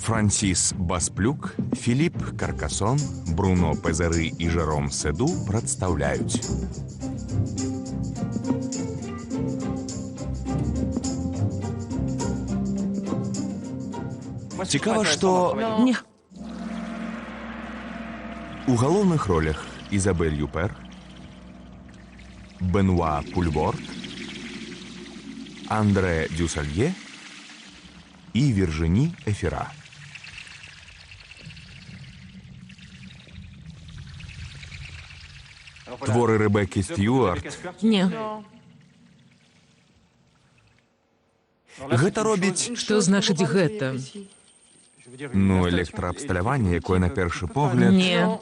Франсіс Басплюк, Філіп Каркасон, Бруно Пезары і Жером Седу прадстаўляюць. Цікава, што... Не. У галоўных ролях Ізабель Юпер, Бенуа Пульворт, Андре Дюсалье і Віржині Ефіра. Творы Ребеккі Стюарт. Не. Гэта робіць... Што значыць гэта? Ну, электраабсталяванне, якое на першы погляд... Не.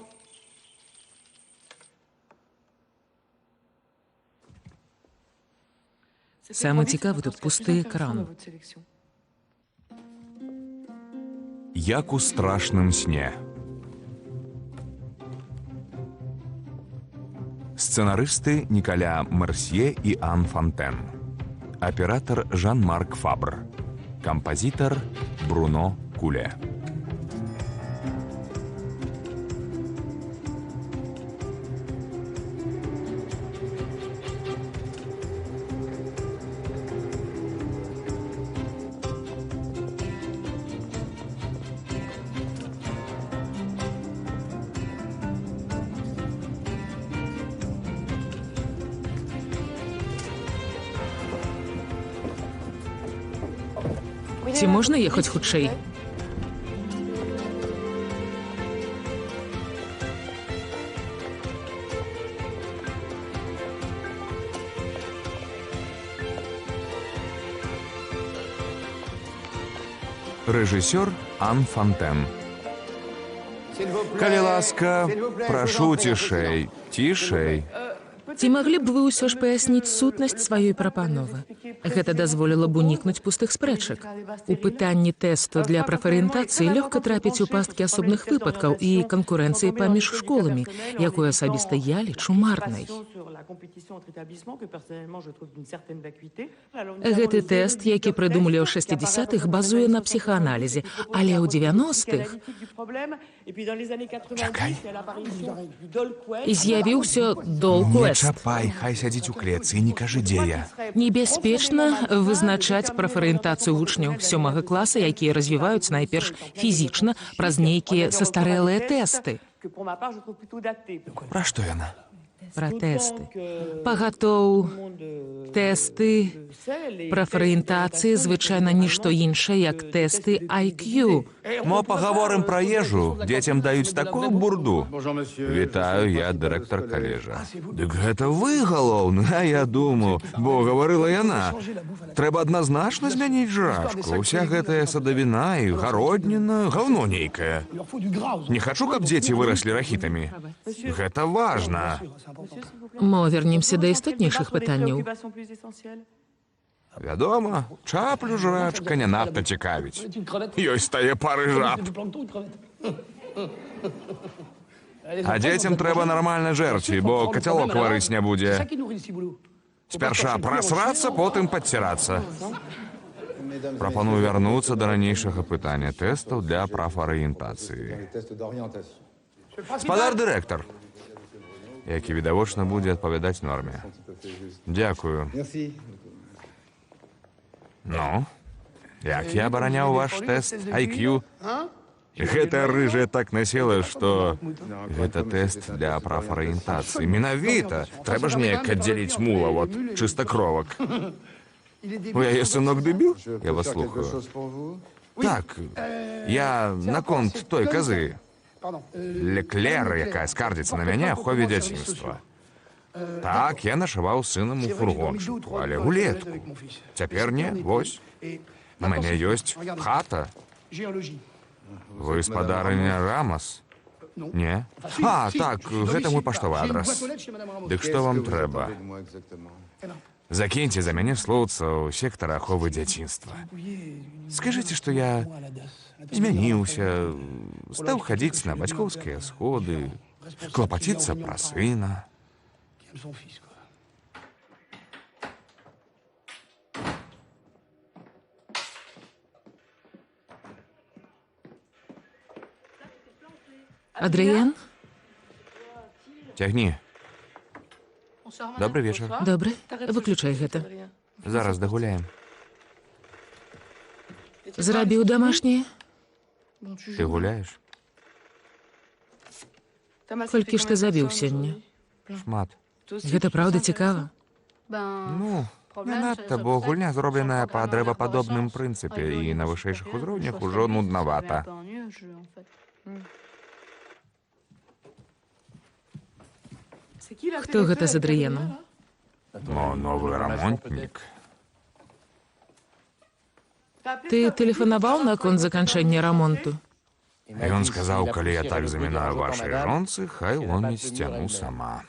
Самы цікавы тут пусты экран. Як у страшным сне. Сцэнарысты Нікаля Мерсье і Ан Фантен. Аператор Жан-Марк Фабр. Кампазітар Бруно Куле. Ці можна ехаць хутчэй? Рэжысёр Ан Фантен. Калі ласка, прашу цішэй, цішэй. Ці маглі б вы ўсё ж паясніць сутнасць сваёй прапановы? Гэта дазволіла б унікнуць пустых спрэчак. У пытанні тэсту для прафарыентацыі лёгка трапіць у пасткі асобных выпадкаў і канкурэнцыі паміж школамі, якую асабіста я лічу марнай. Гэты тэст, які прыдумалі ў 60-х, базуе на псіхааналізе, але ў 90-х Чакай. з'явіўся Дол Не Квест. чапай, хай сядзіць у клетцы і не кажы, дзе я. Небяспечна вызначаць прафарыентацыю вучняў 7-га класа, якія развіваюць найперш фізічна праз нейкія састарэлыя тэсты. Пра што яна? Пра тэсты. Пагатоў, тэсты прафарыентацыі звычайна нішто іншае, як тэсты IQ. Мо пагаворым пра ежу, дзецям даюць такую бурду. Вітаю, я дырэктар калежа. Дык гэта вы галоўны, а я думаю, бо гаварыла яна. Трэба адназначна змяніць жрачку. Уся гэтая садавіна і гародніна, гаўно нейкае. Не хачу, каб дзеці выраслі рахітамі. Гэта важна. Мо вернемся да істотнейшых пытанняў. Вядома, чаплю жрачка не надта цікавіць. Ёсць тае пары жаб. А дзецям трэба нармальна жэрці, бо кацялок варыць не будзе. Спярша прасрацца, потым падцірацца. Прапаную вярнуцца да ранейшага пытання тэстаў для прафарыентацыі. Спадар дырэктар, які відавочна будзе адпавядаць норме. Дзякую. Ну, як я абараняў ваш тэст IQ? Гэта рыжая так насела, што гэта тэст для прафарыентацыі. Менавіта. Трэба ж неяк аддзяліць мула, вот, чыстакровак. У яе сынок дэбіл? Я вас слухаю. Так, я наконт той казы. Леклер, якая скардзіцца на мяне, ахове дзяцінства. Так, я нашываў сынам у фургончыку, але улетку. Цяпер не, вось. У мяне ёсць хата. Вы спадарыня Рамас? Не? А, так, гэта мой паштовы адрас. Дык што вам трэба? Закіньце за мяне слоўца ў сектара аховы дзяцінства. Скажыце, што я змяніўся, стаў хадзіць на бацькоўскія сходы, клапаціцца пра сына. Адріен? Цягні. Добрый вечар. Добре, выключай гэта. Зараз дагуляем. Зрабіў дамашняе? Ты гуляеш? Колькі ж ты забіў сёння? Шмат. Гэта праўда цікава? Ну, не надта, бо гульня зробленая па дрэвападобным прынцыпе, і на вышэйшых узроўнях ужо нуднавата. Хто гэта з Адріенам? Мо новы рамонтнік. Ты тэлефанаваў наконт заканчэння рамонту? Ён сказаў, калі я так замінаю вашай жонцы, хай ломіць сцяну сама.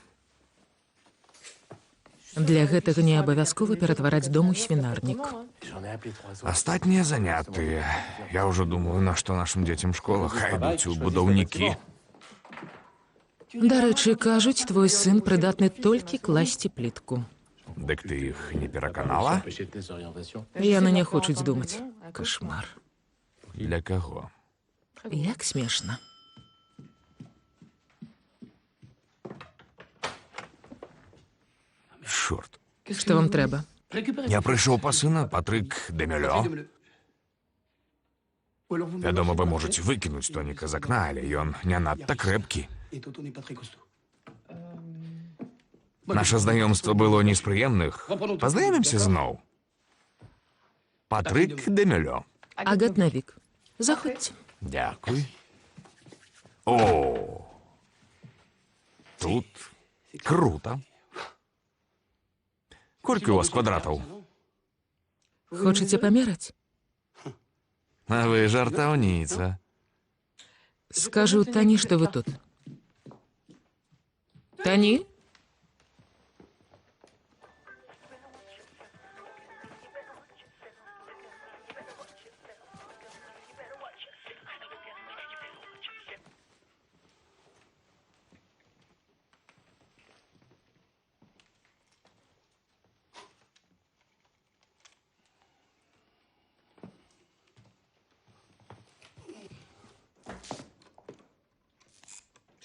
Для гэтага не абавязкова ператвараць дом у свінарнік. Астатнія занятыя. Я ўжо думаю, на што нашым дзецям школа, хай ідуць у будаўнікі. Дарэчы, кажуць, твой сын прыдатны толькі класці плітку. Дык ты іх не пераканала? Яны не хочуць думаць. Кашмар. Для каго? Як смешна. Чорт. Што вам трэба? Я прыйшоў па сына, Патрык Демелё. Вядома, вы можаце выкінуць Тоніка з акна, але ён не надта крэпкі. Наша знаёмства было не з прыемных. Пазнаёмімся зноў. Патрык Демелё. Агат Навік. Заходзьце. Дякуй. О! Тут круто. Колькі у вас квадратаў? Хочаце памераць? А вы жартаўніца. Скажу Тані, што вы тут. Тані?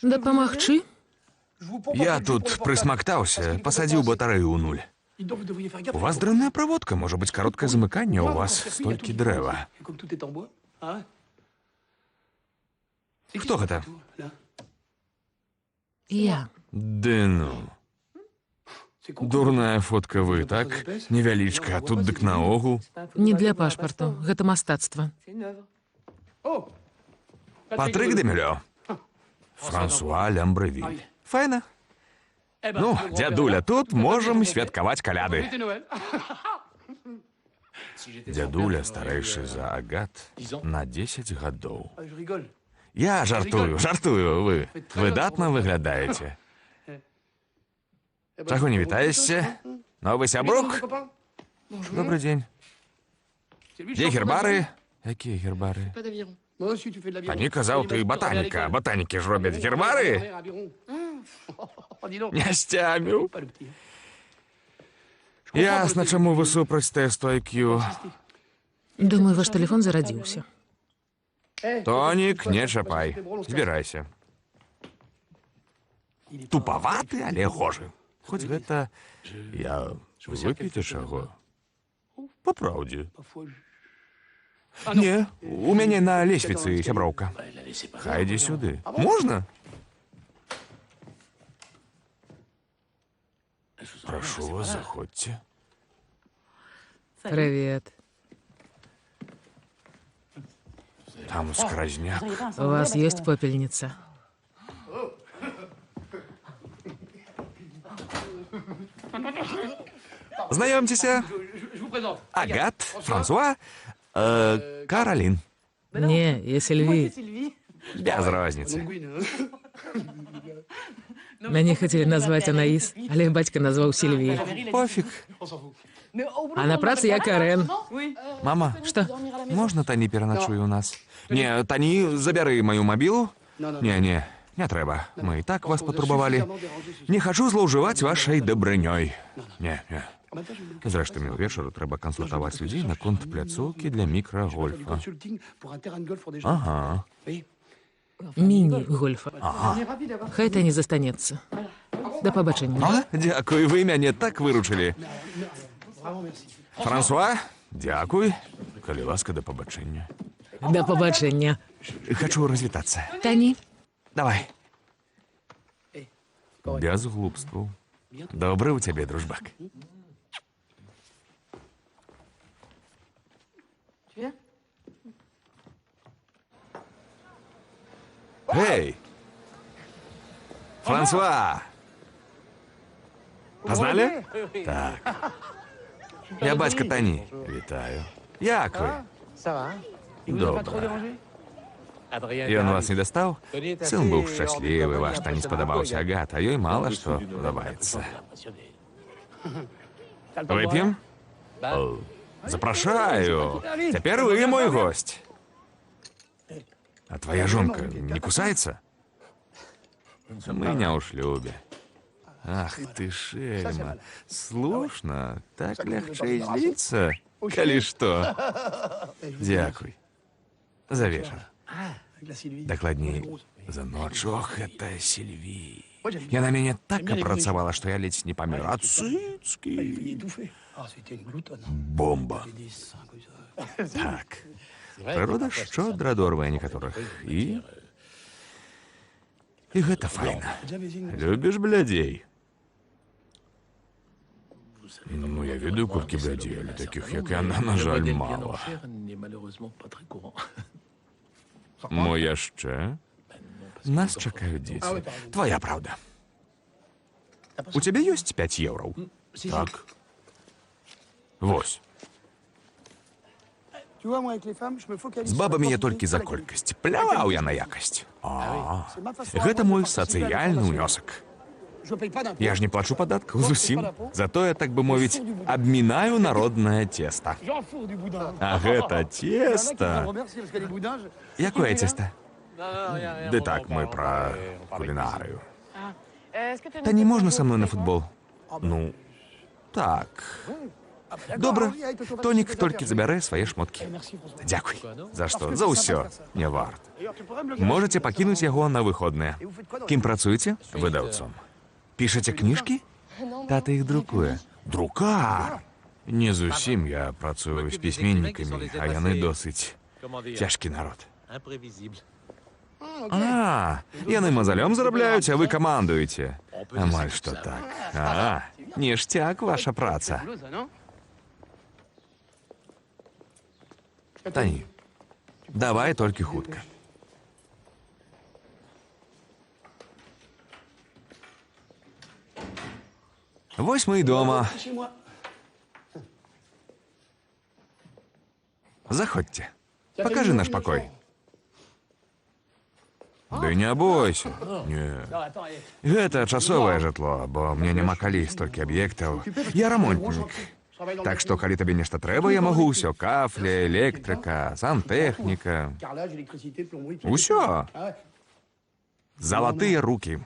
Дапамагчы? Я тут прысмактаўся, пасадзіў батарэю ў нуль. У вас дрэнная праводка, можа быць кароткае замыканне, у вас столькі дрэва. Хто гэта? Я. Ды ну. Дурная фотка вы, так? Невялічка, а тут дык наогул. Не для пашпарту, гэта мастацтва. Патрык Демелё. Франсуа Лямбрэвіль. Файна. Ну, дзядуля, тут можам святкаваць каляды. Дзядуля старэйшы за Агат на 10 гадоў. Я жартую, вы выдатна выглядаеце. Чаго не вітаешся? Новы сябрук? Добрый дзень. Дзе гербары? Якія гербары? Тані казаў, ты батаніка. Батанікі ж робяць гербары? Не сцяміў. Ясна, чаму вы супраць тэсту IQ. Думаю, ваш тэлефон зарадзіўся. Тонік, не чапай. Збірайся. Тупаваты, але гожы. Хоць гэта... Я... Выпіце чаго? Па праўдзе. Не, у мяне на лесвіцы сяброўка. Хай ідзе сюды. Можна? Прашу вас, заходзьце. Привет. Там скразняк. У вас есть попельница? Знайомцеся. Агат, Франсуа, Каролін. Не, я Сильві. Без розніцы. Мяне хацелі назваць Анаіс, але бацька назваў Сильві. Пофіг. А на працы я Карен. Мама, Што? можна Тані пераначуе у нас? Не, Тані, забяры маю мабілу. Не трэба. Мы і так вас патурбавалі. Не хачу злоўжываць вашай дабрынёй. Не. Зрэшты, ўвечару трэба кансультаваць людзей наконт пляцоўкі для мікрагольфа. Ага. Міні-гольфа. Хай та не застанецца. Да пабачення. Правда? Дякую, ви мяне так выручылі. Франсуа, дякуй. Калі ласка, да пабачэння. Да пабачення. Хочу развітацца. Тані, Давай. Без глупстваў. Добры у цябе, дружбак. Эй! Франсуа! Познали? Так. Я бацька Тані. Вітаю. Як ви? Добра. Ён вас не дастаў? Сын быў шчаслівы, ваш танец спадабаўся Агат, а ёй мала што падабаецца. Вып'ем? Запрашаю. Цяпер вы мой гость. А твоя жонка не кусаецца? Мы не ў шлюбе. Ах ты шельма. Слушна, так лягчэй зліцца, калі што. Дзякуй. За вечар. Дакладней, за ноч. Ох, это Сільві. Яна мяне так апрацавала, што я ледзь не памер ад цыцкі. Бомба. Так. Прырода шчодра дорвае некаторых. І гэта файна. Любіш блядзей? Ну, я ведаю, колькі блядзей, але такіх, як яна, на жаль, мала. Мо яшчэ? Нас чакаюць дзеці. Твоя правда. У цябе ёсць 5 еўраў? Так. Вось. З бабамі я толькі за колькасць. Пляваў я на якасць. Гэта мой сацыяльны ўнёсак. Я ж не плачу падаткаў зусім. Затое, так бы мовіць, абмінаю народнае цеста. А гэта цеста... Якое цеста? Ды так, мы пра кулінарыю. Та не можна са мной на футбол? Ну, так. Добра, Тонік толькі забярэ свае шмоткі. Дзякуй. За што? За ўсё. Не варт. Можаце пакінуць яго на выходныя. Кім працуеце? Выдаўцом. Пішаце кніжкі? Тата іх друкуе. Друкар! Не зусім, я працую з пісьменнікамі, а яны досыць цяжкі народ. Яны мазалём зарабляюць, а вы камандуеце. Амаль што так. Ніштяк ваша праца. Тані, давай толькі хутка. Вось мы і дома. Заходзьце. Пакажы наш пакой. Ды не бойся. Не. Гэта часовае жытло, бо мне няма калі столькі аб'ектаў. Я рамонтнік. Так што, калі табе нешта трэба, я магу ўсё. Кафля, электрыка, сантэхніка. Усё. Залатыя рукі.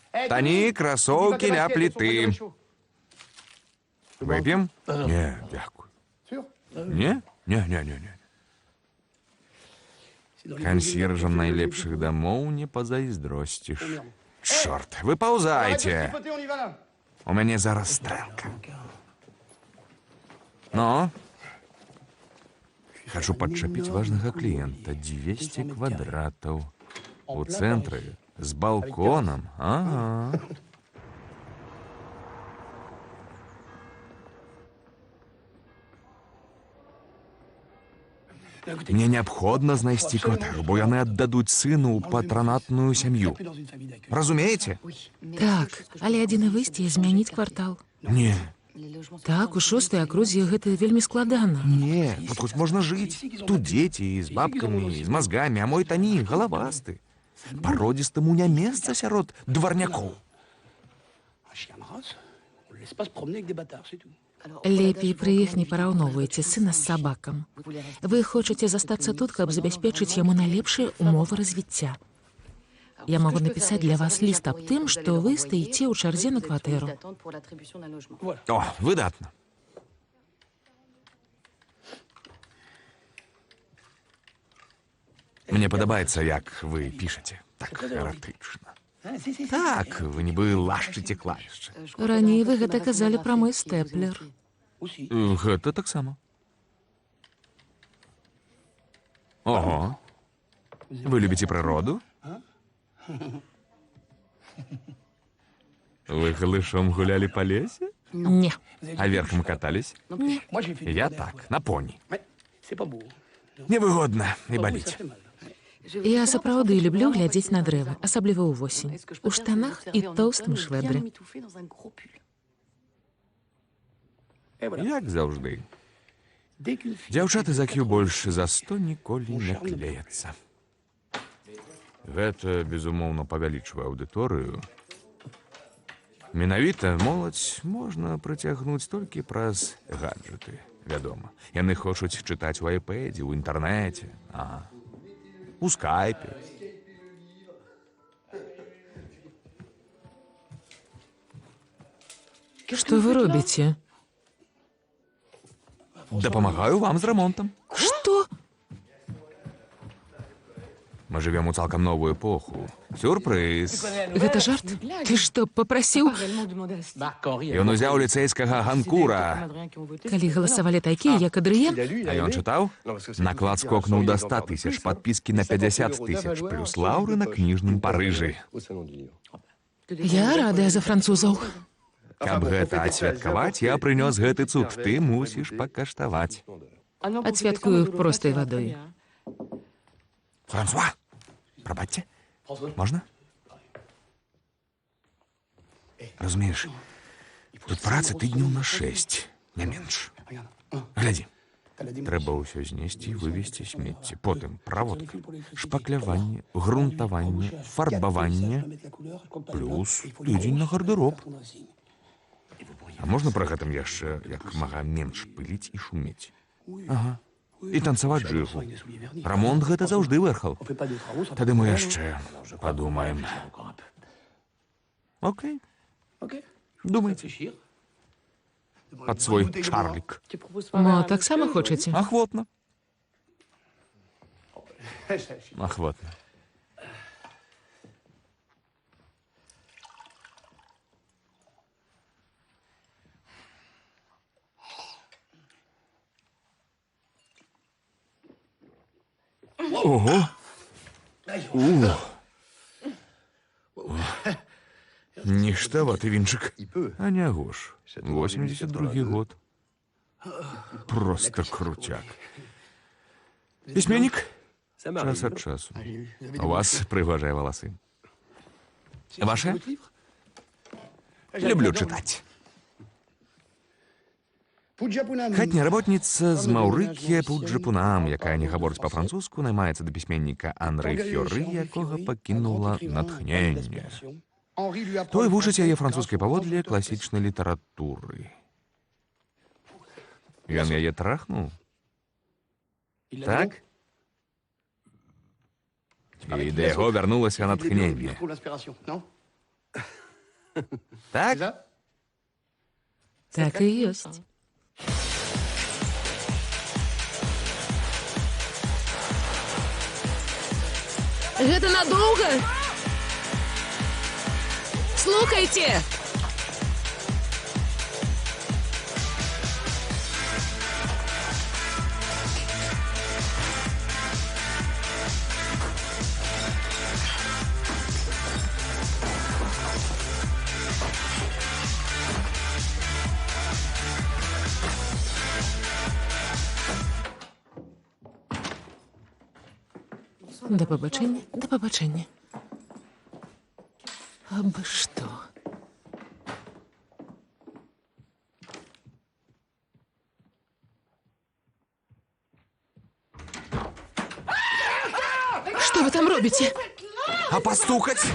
Тані, красоўкі ля пліты. Вып'ем? Не, дзякуй. Не? Не. Кансьержам найлепшых дамоў не пазайздросціш. Чорт, выпаўзайце. У мяне зараз стрэлка. Ну? Хачу падчапіць важнага кліента. 200 квадратаў. У цэнтры. З балконам. Ага. Мне неабходна знайсці кватэру, бо яны аддадуць сыну ў патранатную сям'ю. Разумееце? Так, але адзіны выйсце змяніць квартал. Не. Так, у 6-й акрузе гэта вельмі складана. Не, тут хоць можна жыць. Тут дзеці, з бабкамі, з мазгамі, а мой Тані галавасты. Пародзістаму не месца сярод дварнякоў. Лепей пры іх не параўноўвайце сына з сабакам. Вы хочаце застацца тут, каб забяспечыць яму найлепшыя ўмовы развіцця. Я магу напісаць для вас ліст аб тым, што вы стаіце ў чарзе на кватэру. О, выдатна. Мне падабаецца, як вы пішаце. Так эратычна. Так, вы нібы лашчыце клавішчы. Раней вы гэта казалі пра мой стэплер. Гэта таксама. Ого. Вы любіце прыроду? Вы галышом гулялі па лесе? Не. А верхам катались? Не. Я так, на поні. Невыгодна і баліць. Я сапраўды люблю глядзець на дрэвы, асабліва ўвосень. У штанах і тоўстым швэдры. Як заўжды. Дзяўчаты за Кью больш за 100 ніколі не клеяцца. Гэта, безумоўна, павялічвае аўдыторыю. Менавіта моладзь можна прыцягнуць толькі праз гаджеты, вядома. Яны хочуць чытаць у айпэдзе, у інтэрнэце, у скайпе. Што вы робіце? Дапамагаю вам з рамонтам. Што? Мы жывем у цалкам новую эпоху. Сюрпрыз. Гэта жарт? Ты што, папрасіў? Ён узяў ліцэйскага ганкура. Калі галасавалі такія, як Адрыен? А ён чытаў? Наклад скокнуў да 100 000, падпіскі на 50 000, плюс лаўры на кніжным Парыжы. Я радая за французаў. Каб гэта адсвяткаваць, я прынёс гэты цуд. Ты мусіш пакаштаваць. Адсвяткую простай вадой. Франсуа, прабачце, можна? Разумееш, тут працы тыдняў на 6, не менш. Глядзі, трэба ўсё знесці і вывесці смецце. Потым праводка, шпакляванне, грунтаванне, фарбаванне, плюс тыдзень на гардэроб. А можна пры гэтым яшчэ як мага менш пыліць і шумець? Ага. І танцаваць жыгу. Рамонт гэта заўжды вэрхал. Тады мы яшчэ падумаем. Окей. Думайце. Пад свой чарлік. Мо таксама хочаце? Ахвотна. Ахвотна. Ого! Ніштаваты вінчык. А не гош. 82-й год. Просто крутяк. Пісьменнік? Час ад часу. У вас прыгожыя валасы. Ваши? Люблю чытаць. Хатняя работніца з Маўрыкія Пуджапунам, якая не гаворыць па-французску, наймаецца да пісьменніка Анры Фёры, якога пакінула натхненне. Той вучыць яе французскай паводле класічнай літаратуры. Ён яе трахнуў? Так? І да яго вярнулася натхненне. Так? Так і ёсць. Гэта надоўга? Слухайце! Да пабачэння, да пабачэння. Абы што. Што вы там робіце? А пастукаць?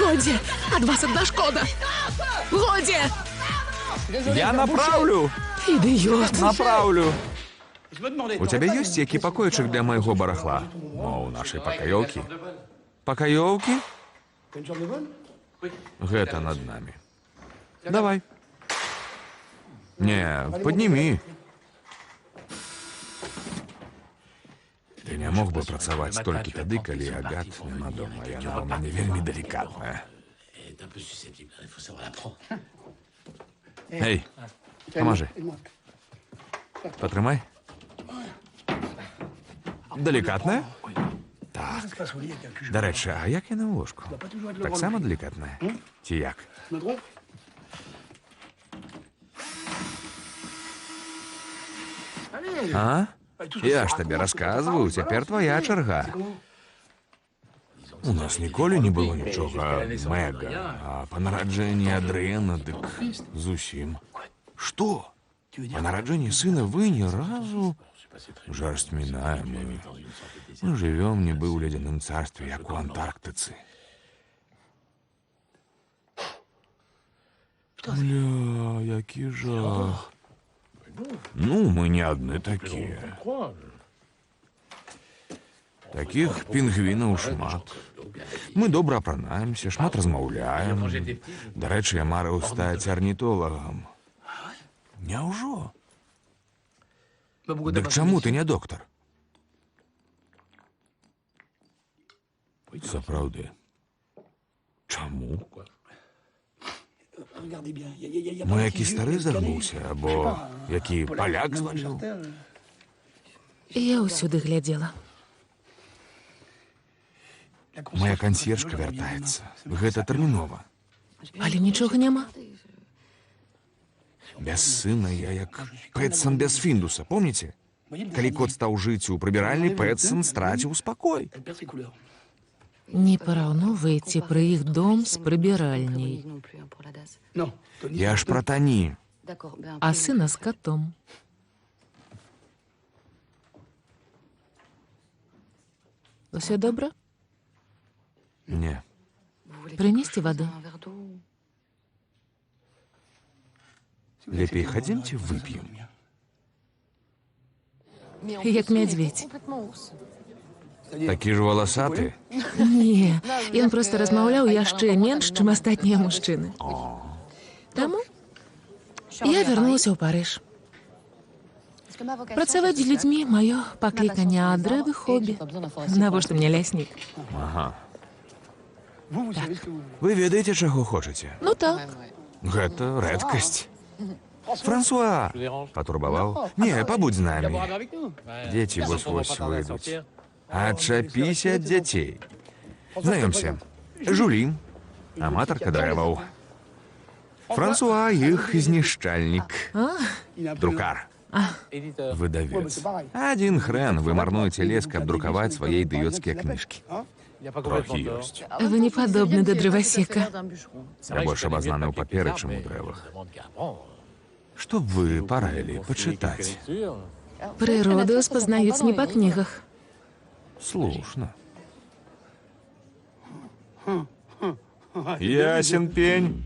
Годзе, ад вас адна шкода. Годзе! Я направлю! Ідыёт! Направлю! У цябе ёсць які пакойчык для майго барахла? Мо, у нашай пакаёўкі. Пакаёўкі? Гэта над намі. Давай. Не, паднімі. Ты не мог бы працаваць толькі тады, калі Агат няма дома. Яна ў мяне вельмі далікатная. Эй, памажы. Патрымай. Далікатная? Так. Дарэчы, а як яна ў ложку? Таксама далікатная? Ці як? А? Я ж табе расказваю, цяпер твая чарга. У нас ніколі не было нічога мэга, а па нараджэнні Адрыена дык зусім. Што? Па нараджэнні сына вы ні разу... Жарсць мінае, мы жывём нібы ў ледзяным царстве, як у Антарктыцы. Бля, які жах. Ну, мы не адны такія. Такіх пінгвінаў шмат. Мы добра апранаемся, шмат размаўляем. Дарэчы, я марыў стаць арнітолагам. Няўжо? Дык чаму ты не доктар? Сапраўды. Чаму? Мо які стары загнуўся, або які паляк зваліў? Я ўсюды глядзела. Моя кансьержка вяртаецца. Гэта тэрмінова. Але нічога няма. Без сына я як Пэтсон без Фіндуса, помніце? Калі кот стаў жыць у прыбіральні, Пэтсон страціў спакой. Не параўноўвайце пра іх дом з прыбіральняй. Я ж пра Тані. А сына з катом. Усё добра? Не. Прынесці вады? Лепей хадзімце вып'ем. Як мядзведзь. Такі ж валасаты? Не, ён проста размаўляў яшчэ менш, чым астатнія мужчыны. Таму я вярнулася ў Парыж. Працаваць з людзьмі — маё пакліканне, а дрэвы — хобі. Навошта мне ляснік? Ага. Вы ведаеце, чаго хочаце? Ну так. Гэта рэдкасць. Франсуа! Патурбаваў? Не, пабудзь з намі. Дзеці вось-вось выйдуць. Адчапіся ад дзяцей. Знаёмся. Жулі, аматарка дрэваў. Франсуа — іх знішчальнік. Друкар. Выдавец. Адзін хрэн, вы марнуеце лес, каб друкаваць свае ідыёцкія кніжкі. Трохі ёсць. Вы не падобны да дрывасека. Я больш абазнаны ў паперы, чым у дрэвах. Што б вы параілі пачытаць? Прыроду спазнаюць не па кнігах. Слушна. Ясен пень.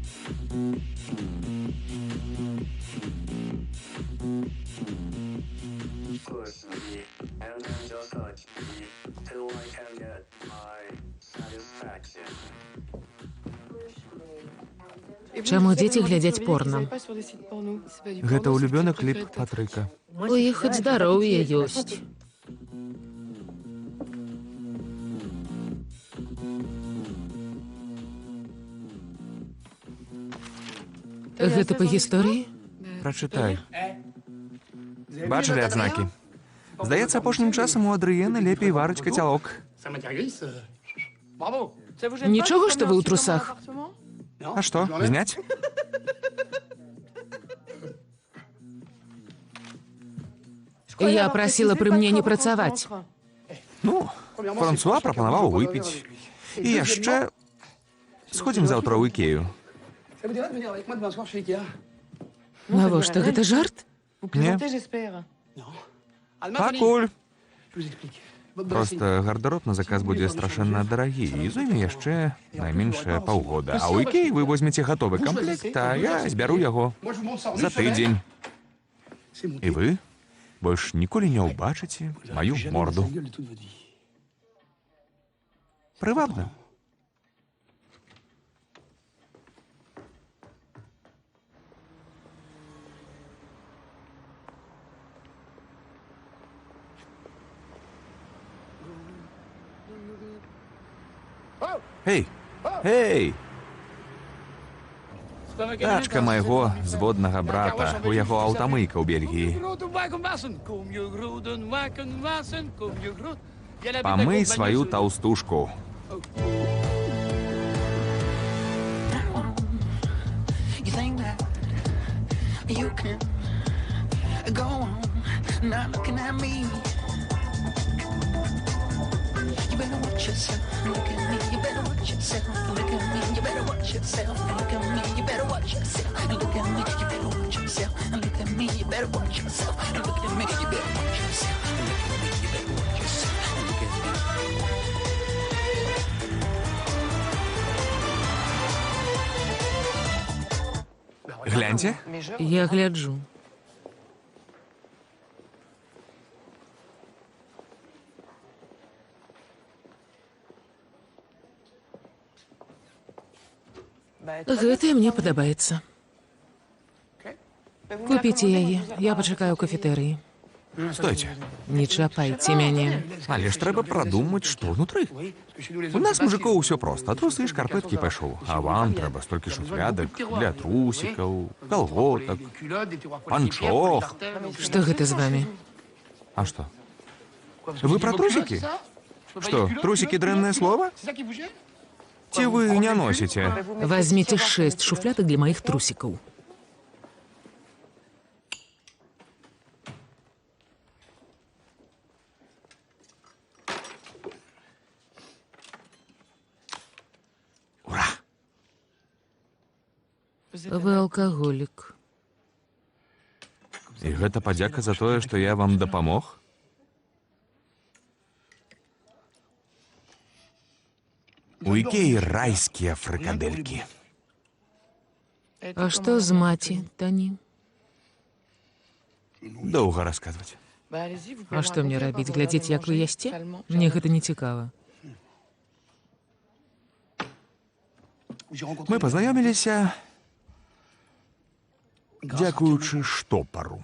Чаму дзеці глядзяць порно? Гэта улюбёны кліп Патрыка. У іх хоць здароўе ёсць. Гэта па гісторыі? Прачытай. Бачылі адзнакі? Здаецца, апошнім часам у Адрыена лепей варыць кацялок. Нічога, што вы ў трусах? А што, зняць? Я прасіла пры мне не працаваць. Ну, Франсуа прапанаваў выпіць. І яшчэ сходзім заўтра ў Ікею. Навошта, гэта жарт? Не. Пакуль. Проста гардароб на заказ будзе страшэнна дарагі і зойме яшчэ найменшае паўгода. А ў Ікеі вы возьмеце гатовы камплект, а я збяру яго за тыдзень. І вы больш ніколі не ўбачыце маю морду. Прывабна. Эй! Эй! Тачка майго зводнага брата. У яго аўтамыйка ў Бельгіі. Памый сваю таўстушку. You think that you can go on not looking at me? You better watch yourself and look at me. You better watch yourself and look at me. You better watch yourself and look at me. You better watch yourself and look at me. You better watch yourself and look at me. You better watch yourself and look at me. You better watch yourself and look at me. You better watch yourself and look at me. Гляньте. Я гляджу. Гэтае мне падабаецца. Купіце яе, я пачакаю ў кафетэрыі. Стойте. Не чапайце мяне. Але ж трэба прадумаць, што ўнутры. У нас, мужикоў, усё проста. Трусы, шкарпэткі пайшоў. А вам трэба столькі шуфлядак для трусікаў, калготак, панчох. Што гэта з вамі? А што? Вы пра трусікі? Што, трусікі дрэннае слова? Ці вы не носіце? Возьмите 6 шуфлядак для маіх трусікаў. Ура! Вы алкаголік. І гэта падзяка за тое, што я вам дапамог? У Ікеі райскія фрыкадэлькі. А што з маці, Тані? Доўга расказваць. А што мне рабіць? Глядзець, як вы ясце? Мне гэта не цікава. Мы пазнаёміліся, дзякуючы штопару.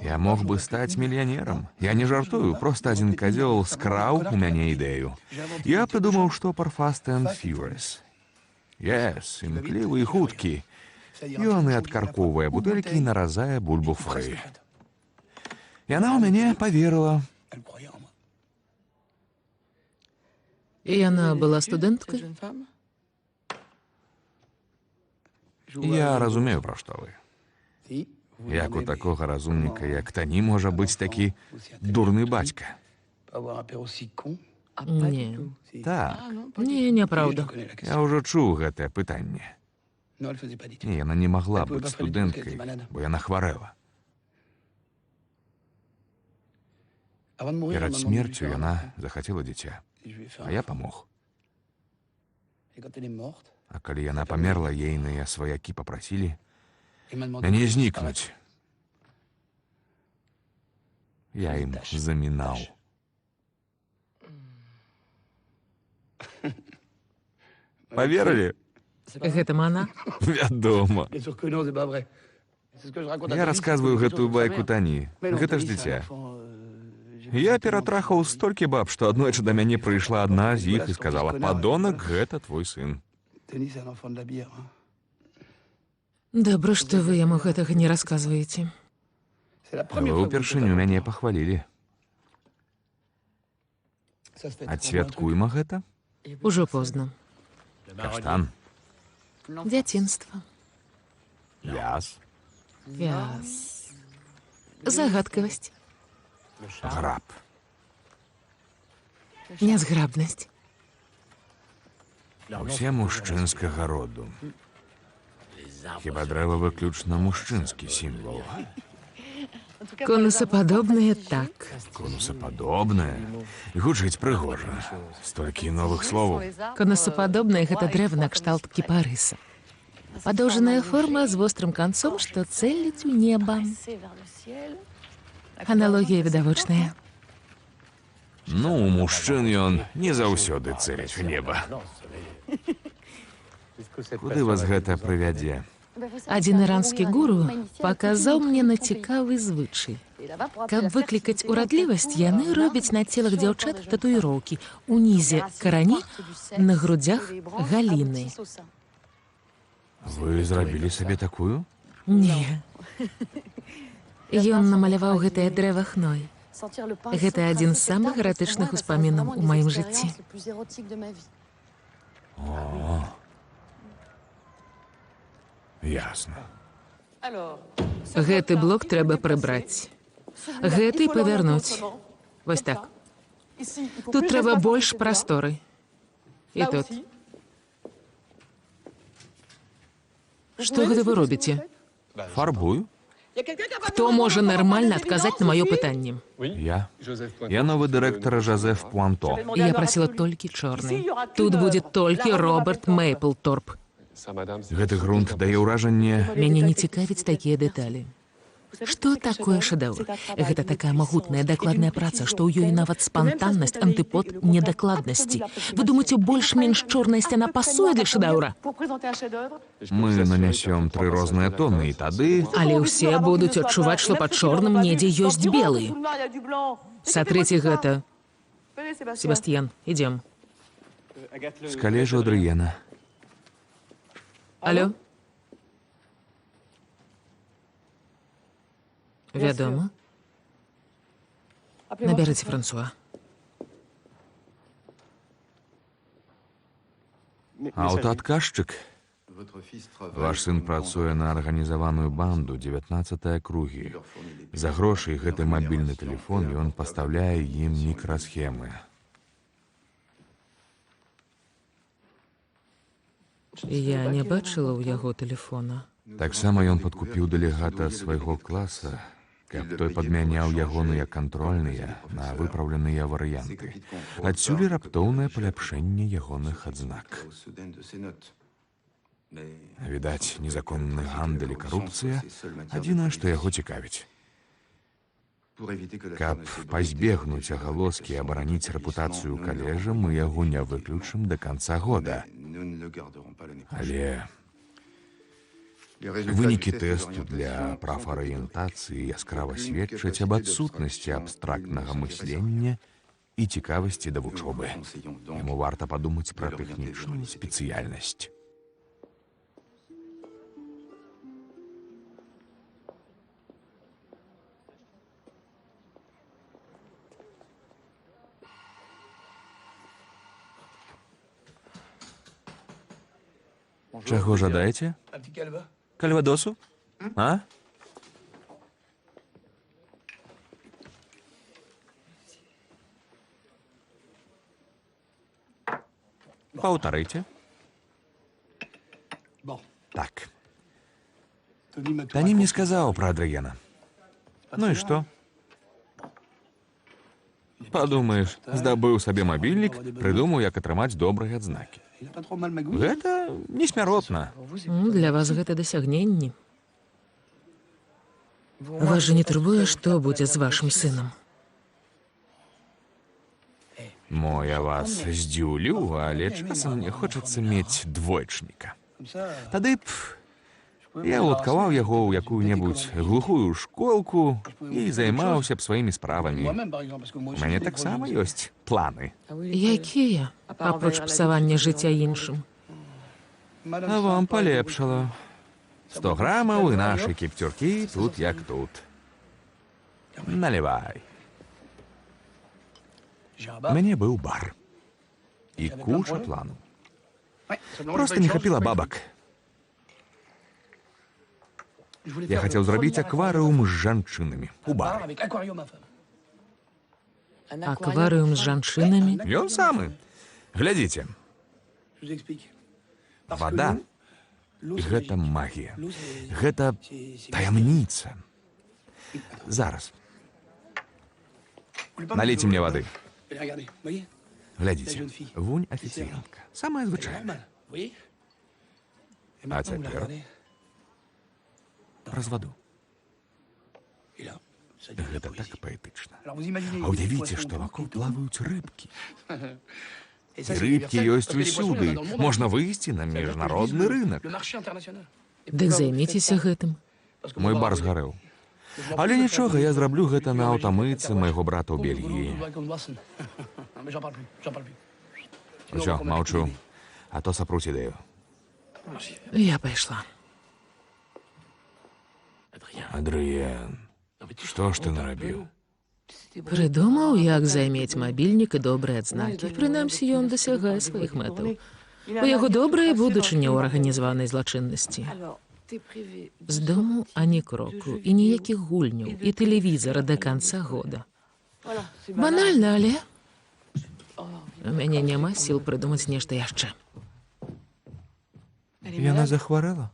Я мог бы стаць мільянерам. Я не жартую, проста адзін казёл скраў у мяне ідэю. Я прыдумаў штопар Fast and Furious. Yes, імклівы і хуткі. Ён і адкаркоўвае бутэлькі і наразае бульбу фры. Яна ў мяне паверыла. І яна была студэнткай? Я разумею, пра што вы. Як у такога разумніка, як Тані, можа быць такі дурны бацька? Не. Так, Не, няпраўда. я ўжо чуў гэтае пытанне. Не, яна не магла быць студэнткай, бо яна хварэла. Перад смерцю яна захацела дзіця, а я памог. А калі яна памерла, ейныя сваякі папрасілі мяне знікнуць. Я ім замінаў. Паверылі? Гэта мана? Вядома. Я расказваю гэтую байку Тані. Гэта ж дзіця. Я ператрахаў столькі баб, што аднойчы да мяне прыйшла адна з іх і сказала: «Падонак, гэта твой сын». Добра, што вы яму гэтага не расказваеце. Вы ўпершыню мяне пахвалілі. Адсвяткуйма гэта? Ужо позна. Каштан. Дзяцінства. Вяз. Вяз. Загадкавасць. Граб. Нязграбнасць. Усе мужчынскага роду. Хіба дрэва выключна мужчынскі сімвал. Конусападобныя так. Конусападобнае. Гучыць прыгожа. Столькі новых словаў. Конусападобнае гэта дрэва накшталт кіпарыса. Падоўжаная форма з вострым канцом, што цэліць у неба. Аналогія відавочная. Ну, у мужчын ён не заўсёды цэліць у неба. Куды вас гэта прывядзе? Адзін іранскі гуру паказаў мне на цікавы звычай. Каб выклікаць урадлівасць, яны робяць на целах дзяўчат татуіроўкі. Унізе карані, на грудзях галіны. Вы зрабілі сабе такую? Не. Ён намаляваў гэтае дрэва хной. Гэта адзін з самых эратычных успамінаў у маім жыцці. Ясна. Гэты блок трэба прыбраць. Гэты павярнуць. Вось так. Тут трэба больш прасторы. І тут. Што гэта вы робіце? Фарбую? Хто можа нармальна адказаць на маё пытанне? Я. Я новы дырэктар Жозеф Пуанто. Я прасіла толькі чорны. Тут будзе толькі Роберт Мейплторп. Гэты грунт дае ўражанне... Мяне не цікавяць такія дэталі. Што такое шэдэўр? Гэта такая магутная дакладная праца, што ў ёй нават спантаннасць, антыпод недакладнасці. Вы думаеце, больш-менш чорная сцяна пасуе для шэдэўра? Мы нанясём 3 розныя тоны, і тады... Але ўсе будуць адчуваць, што пад чорным недзе ёсць белы. Сатрыце гэта. Себастьян, ідзем. З калежу Адрыена. Алло? Вядома. Набярыце Франсуа. Аўтаадказчык. Ваш сын працуе на арганізаваную банду 19 акругі. За грошы гэты мабільны тэлефон, і ён пастаўляе ім мікрасхемы. Я не бачыла ў яго тэлефона. Таксама ён падкупіў дэлегата свайго класа, каб той падмяняў ягоныя кантрольныя на выпраўленыя варыянты. Адсюль і раптоўнае паляпшэнне ягоных адзнак. Відаць, незаконны гандаль і карупцыя — адзінае, што яго цікавіць. Каб пазбегнуць агалоскі і абараніць рэпутацыю калежа, мы яго не выключым да канца года. Але вынікі тэсту для прафарыентацыі яскрава сведчаць аб адсутнасці абстрактнага мыслення і цікавасці да вучобы. Яму варта падумаць пра тэхнічную спецыяльнасць. Чаго жадаеце? Кальвадосу? А? Паўтарыце. Так. Тані мне сказаў пра Адрыена. Ну і што? Падумаеш, здабыў сабе мабільнік, прыдумаў, як атрымаць добрыя адзнакі. Гэта несмяротна. Для вас гэта дасягненні. Вас жа не турбуе, што будзе з вашым сынам? Мо я вас здзіўлю, але часам мне хочацца мець двойчніка. Тады б я уладкаваў яго ў якую-небудзь глухую школку і займаўся б сваімі справамі. У мяне таксама ёсць планы. Якія? Апроч псавання жыцця іншым. А вам палепшала. 100 грамаў і нашы кіпцюркі тут як тут. Налівай. У мяне быў бар. І куча планаў. Проста не хапіла бабак. Я хацеў зрабіць акварыум з жанчынамі у бары. Акварыум з жанчынамі? Ён самы. Глядзіце. Вада — гэта магія. Гэта таямніца. Зараз. Налейце мне вады. Глядзіце. Вунь афіцыянтка. Самая звычайная. А цяпер праз ваду. Гэта так паэтычна. А ўявіце, што вакол плаваюць рыбкі. І рыбкі ёсць усюды. Можна выйсці на міжнародны рынак. Дык займіцеся гэтым. Мой бар згарэў. Але нічога, я зраблю гэта на аўтамыйцы майго брата ў Бельгіі. Усё, маўчу. А то сапруць ідэю. Я пайшла. Адрыен, што ж ты нарабіў? Прыдумаў, як займець мабільнік і добрыя адзнакі. Прынамсі, ён дасягае сваіх мэтаў. У яго добрая будучыня ў арганізаванай злачыннасці. З дому ані кроку, і ніякіх гульняў, і тэлевізара да канца года. Банальна, але у мяне няма сіл прыдумаць нешта яшчэ. Яна захварэла?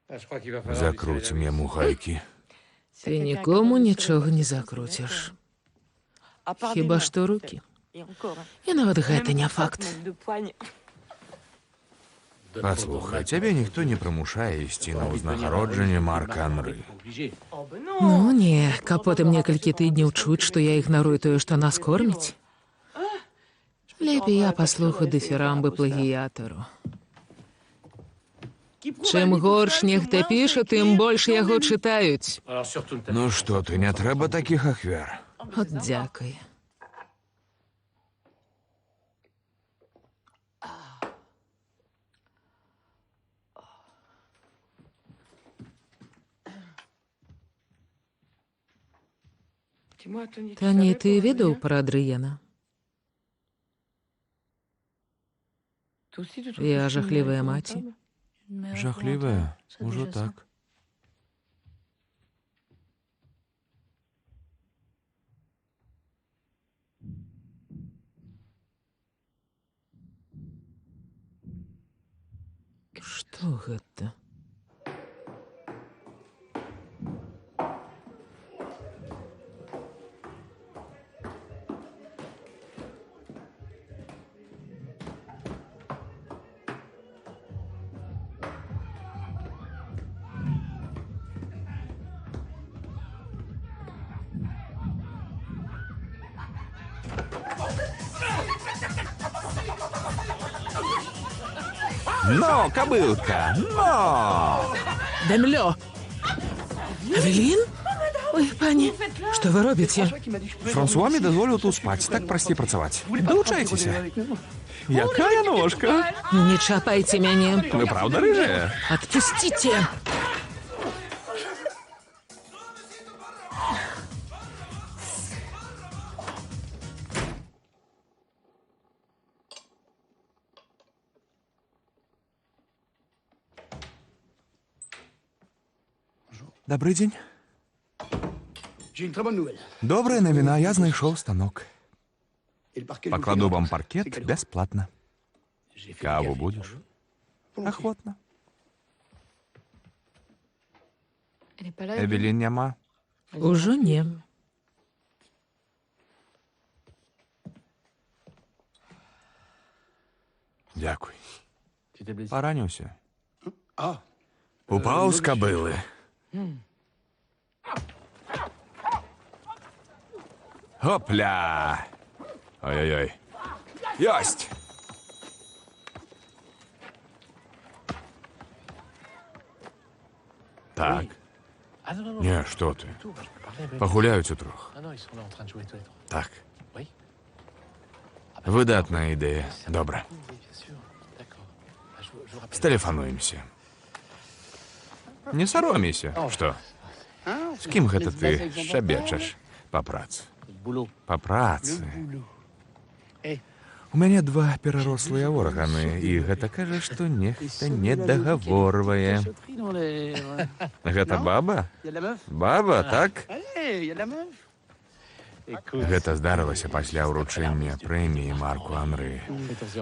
Закруцім яму гайкі. Ты нікому нічога не закруціш. Хіба што рукі. І нават гэта не факт. Паслухай, цябе ніхто не прымушае ісці на ўзнагароджанне Марка Анры. Ну не, каб потым некалькі тыдняў чуць, што я ігнарую тое, што нас корміць. Лепей я паслухаю дыфірамбы плагіятару. Чым горш нехта піша, тым больш яго чытаюць. Ну што ты, не трэба такіх ахвяр. От дзякуй. Тані, ты ведаў пра Адрыена? Я жахлівая маці. Жахлівая? Ужо так. Што гэта? Но, кобылка, но! Демлё! Авелін? Ой, пані, што вы робіце? Франсуа мне дазволіў тут спаць, так прасцей працаваць. Далучайцеся. Якая ножка? Не чапайце мяне. Вы правда рыжая? Отпусціце! Добрый дзень. Добрая навіна, я знайшоў станок. Пакладу вам паркет бясплатна. Каву будзеш? Ахвотна. Эвелін няма? Ужо не. Дзякуй. Параніўся. Упаў з кабылы. Хопля! Ой-ой-ой. Ёсць! Так. Не, што ты. Пагуляюць утрох. Так. Выдатная ідэя. Добра. Стэлефануемся. Не саромейся. Што? З кім гэта ты шабечаш па працы? Па працы. У мяне 2 перарослыя органы, і гэта кажа, што нехта не дагаворвае. Гэта баба? Баба, так? Гэта здарылася пасля ўручэння прэміі Марку Анры.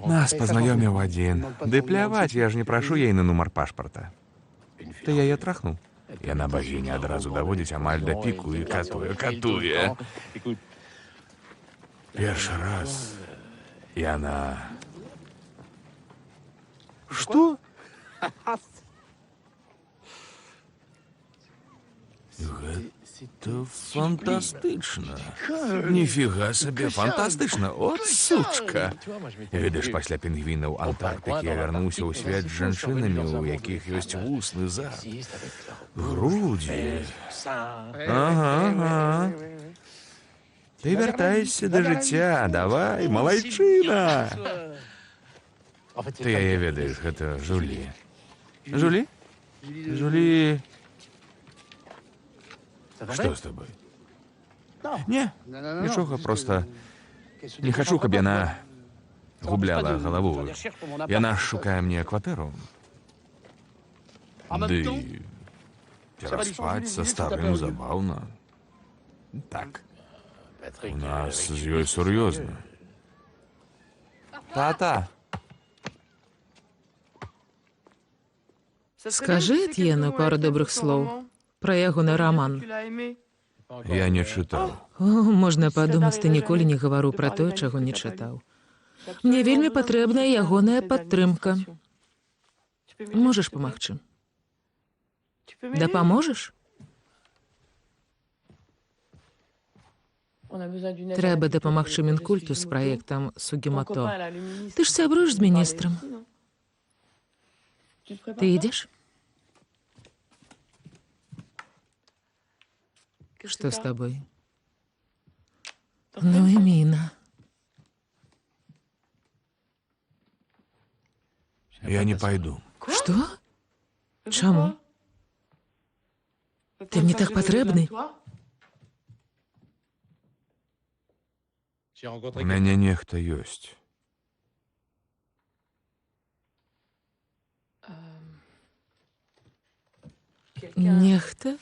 Нас пазнаёміў адзін. Ды пляваць, я ж не прашу яй на нумар пашпарта. Ты яе трахнуў? Яна багіня адразу даводзіць амаль да піку і катуе. Першы раз яна... Што? Это фантастично. Ніфіга собі, фантастично. От сучка. Відиш, пасля пінгвінаў Антарктики я вярнуўся ў свет з жанчынамі, у якіх ёсць вусны зад, грудзі. Ага. Ты вяртаешся да жыцця, давай, малайчына. Ты яе ведаеш, гэта Жулі. Жулі? Жулі... Што з табой? Не, нічога, просто не хачу, каб яна губляла галаву. Яна шукае мне кватэру. Ды пераспаць са старым забаўна. Так. У нас з ёй сур'ёзна. Тата! Скажы Этьену пару добрых слоў пра ягоны раман. Я не чытаў. О, можна падумаць, ты ніколі не гавару пра тое, чаго не чытаў. Мне вельмі патрэбная ягоная падтрымка. Можаш памагчы? Дапаможаш? Трэба дапамагчы Мінкульту з праектам Сугімото. Ты ж сябруеш з міністрам. Ты ідзеш? Што з табой? Ну і міна. Я не пайду. Што? Чаму? Ты мне так патрэбны? У мяне нехта ёсць. Нехта?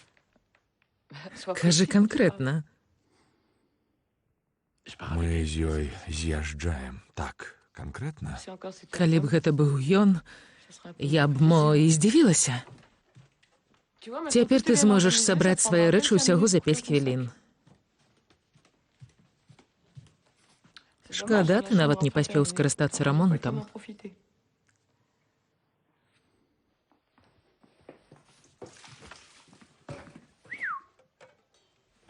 Кажы канкрэтна. Мы з ёй з'язджаем. Так, канкрэтна? Калі б гэта быў ён, я б і здзівілася. Цяпер ты зможаш сабраць свае рэчы ўсяго за 5 хвілін. Шкада, ты нават не паспеў скарыстацца рамонтам.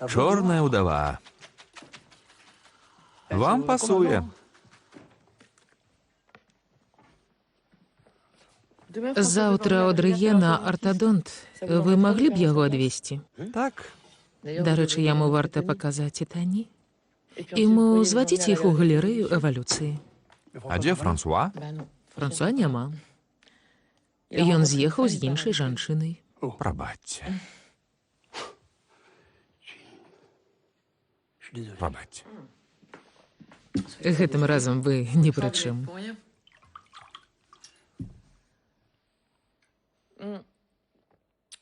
Чорная ўдава. Вам пасуе. Заўтра од Рыена артадонт. Вы маглі б яго адвезці? Так. Дарэчы, яму варта паказаць Титані. І мо звадзіць іх у галерэю эвалюцыі. А дзе Франсуа? Франсуа няма. Ён з'ехаў з іншай жанчынай. Прабачце. Прабачце. Гэтым разам вы ні пры чым.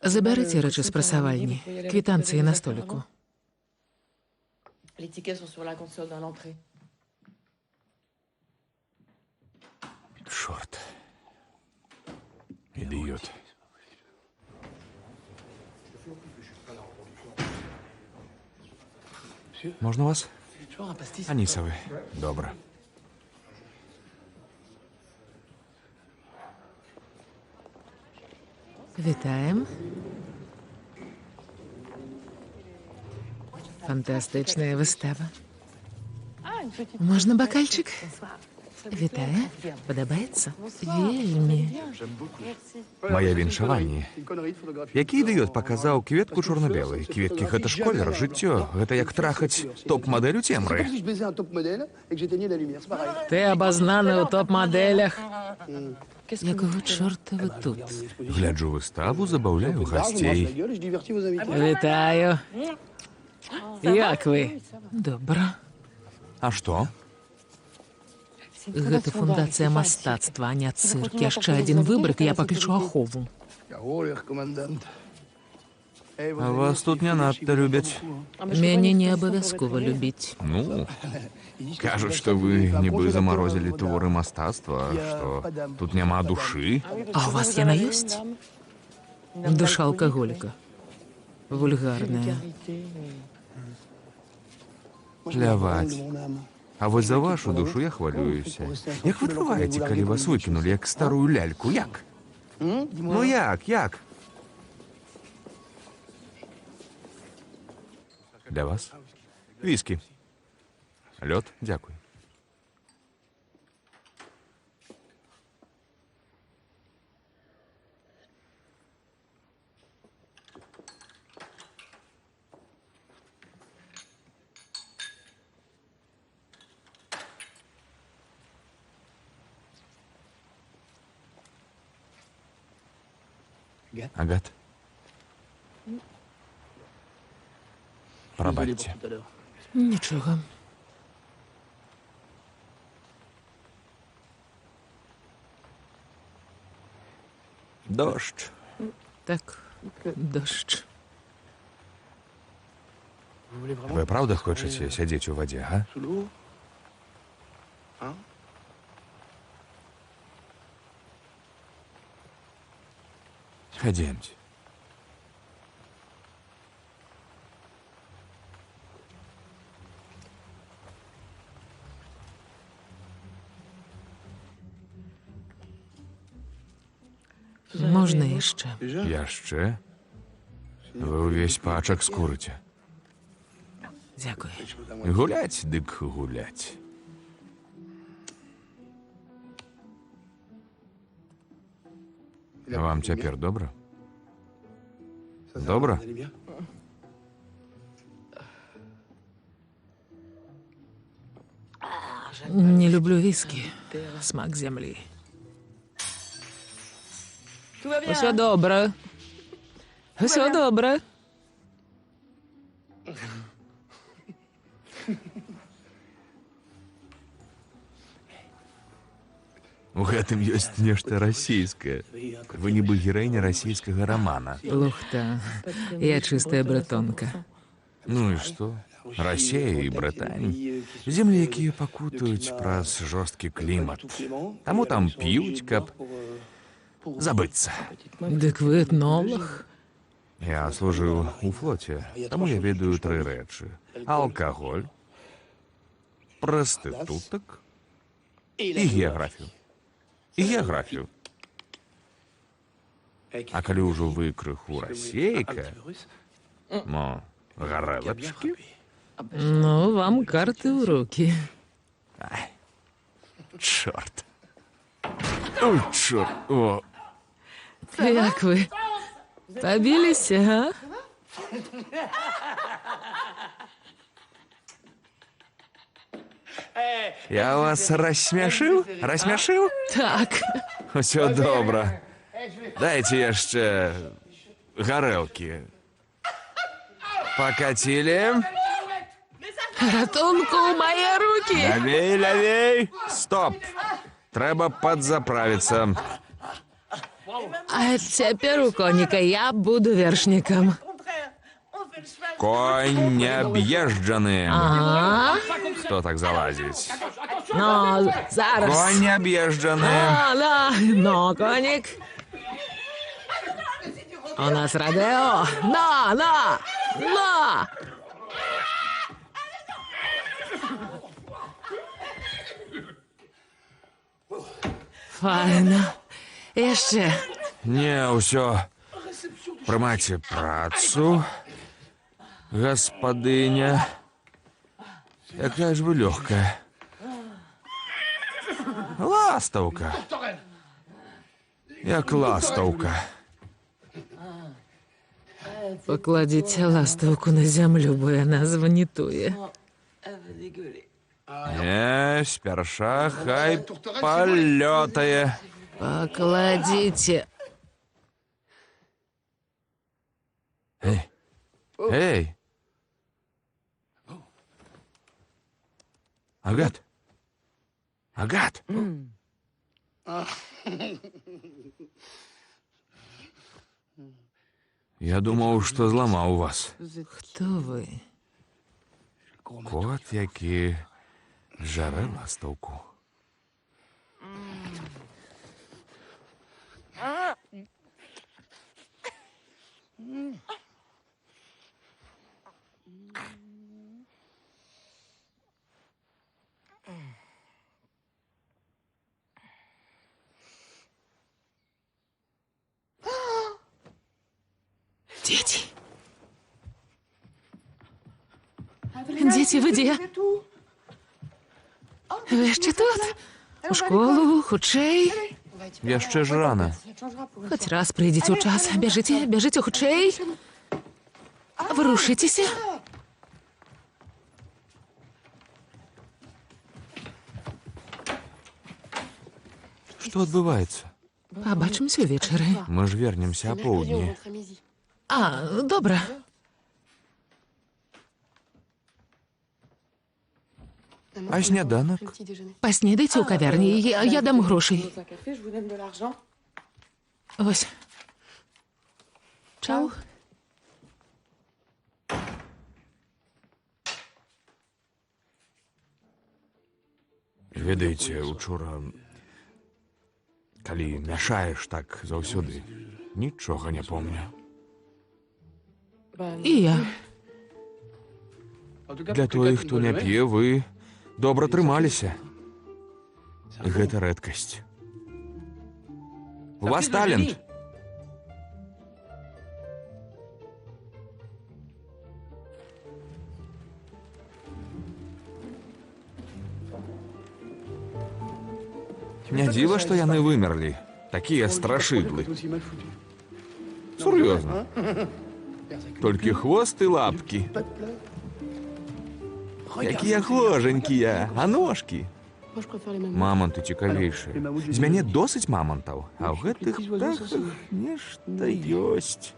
Забярыце рэчы з прасавальні. Квітанцыі на століку. Les tickets sont sur la console dans l'entrée. Чорт. Ідыёт. Можна вас? Анісавы. Добра. Вітаем. Фантастычная выстава. Можна бакальчык? Вітае. Падабаецца? Вельмі. Мае віншаванні. Які ідыёт паказаў кветку чорна-белай? Кветкі гэта ж колер, жыццё. Гэта як трахаць топ-мадэль у цемры. Ты абазнаны ў топ-мадэлях. Якого чорта вы тут? Гляджу выставу, забаўляю гасцей. Вітаю. Як вы? Добра. А што? Гэта фундацыя мастацтва, а не цырк. Яшчэ адзін выбрык, я паклічу ахову. А вас тут не надта любяць. Мяне не абавязкова любіць. Ну, кажуць, што вы нібы замарозілі творы мастацтва, што тут няма душы. А у вас яна ёсць? Душа алкаголіка. Вульгарная. Пляваць. А вось за вашу душу я хвалююся. Як вы трываеце, калі вас выкінулі, як старую ляльку? Як? Ну як? Для вас? Віскі. Льод, дякую. Агат. Пробачте. Нічого. Дощ. Так, дощ. Ви правда хочете сидіти у воді, га? Ходімте. Можна іще? Я ще? Ви увесь пачак скурите. Дякую. Гулять, дик гулять. Вам тепер добре? Добре? Не люблю віскі. Смак землі. Усе добре. Усе добре. У гэтым ёсць нешта расійскае. Вы нібы гераіня расійскага рамана. Лухта. Я чистая бретонка. Ну і што? Расія і Брытань. Землі, якія пакутаюць праз жорсткі клімат. Таму там п'юць, каб забыцца. Дык вы этнолог? Я служыў у флоце, таму я ведаю 3 рэчы. Алкаголь, прастытутак і геаграфію. І геаграфію. А калі ўжо вы крыху расейка, мо гарэлачкі? Ну, вам карты ў руки. Ай, чорт. Ой, чорт, о. Як ви? Побілися, га? Я вас рассмяшыў? Рассмяшыў? Так. Усё добра. Дайце яшчэ гарэлкі. Пакацілі. Ратунку ў мае руки. Лявей, лявей. Стоп. Трэба падзаправіцца. А цяпер у коніка я буду вершнікам. Конь неаб'езджаны. Ага. Хто так залазіць? Ну, зараз. Конь неаб'езджаны. Ну, конік. У нас радео. На. Файно. Яшчэ. Не, ўсё. Прымайце працу. Гаспадыня. Якая ж вы лёгкая. Ластаўка. Як ластаўка. Пакладзіце ластаўку на зямлю, бо яна званітуе. Не, спярша хай палётае. Пакладзіце. Эй. Агат. Агат. Я думаў, што зламаў вас. Хто вы? Кот, які жарэ ластаўку. Дзеці. Дзеці, вы дзе? Ви ще тут? У школу, хутчэй? Яшчэ ж рана. Хоць раз прыйдзеце ў час. Бяжыце, бяжыце хутчэй. Варушыцеся. Што адбываецца? Пабачымся ўвечары. Мы ж вернемся апоўдні. А, добра. А сняданак? Паснедайце ў кавярні. Я дам грошай. Вось. Чау. Ведаеце, учора, калі мяшаеш так заўсёды, нічога не помню. І я. Для той, хто не п'е, вы добра трымаліся. Гэта рэдкасць. У вас талент. Не дзіва, што яны вымерлі. Такія страшыдлы. Сур'ёзна. Толькі хвост і лапкі. Якія хложанькія, а ножкі? Маманты цікавейшыя. З мяне досыць мамантаў, а ў гэтых птахах нешта ёсць.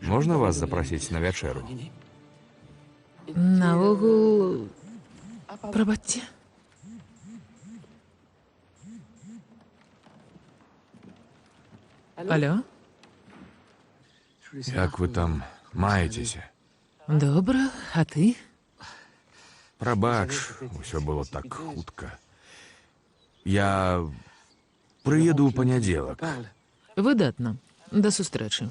Можна вас запрасіць на вячэру? Наогул... Прабачце. Алло? Як вы там маецеся? Добра, а ты? Прабач, усё было так хутка. Я прыеду ў панядзелак. Выдатна. Да сустрэчы.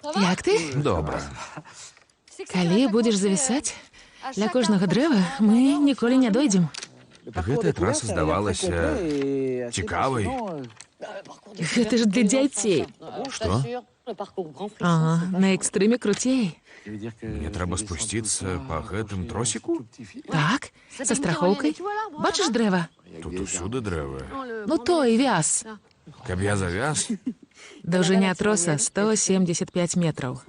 Як ты? Добра. Калі будзеш завісаць, ля кожнага дрэва мы ніколі не дойдзем. Гэтая траса здавалася цікавай. Гэта ж для дзяцей. Што? Ага, на экстрыме круцей. Мне трэба спусціцца па гэтым тросіку? Так, са страхоўкай. Бачыш дрэва? Тут усюды дрэвы. Ну той вяз. Каб я завяз? Даўжыня троса 175 метраў.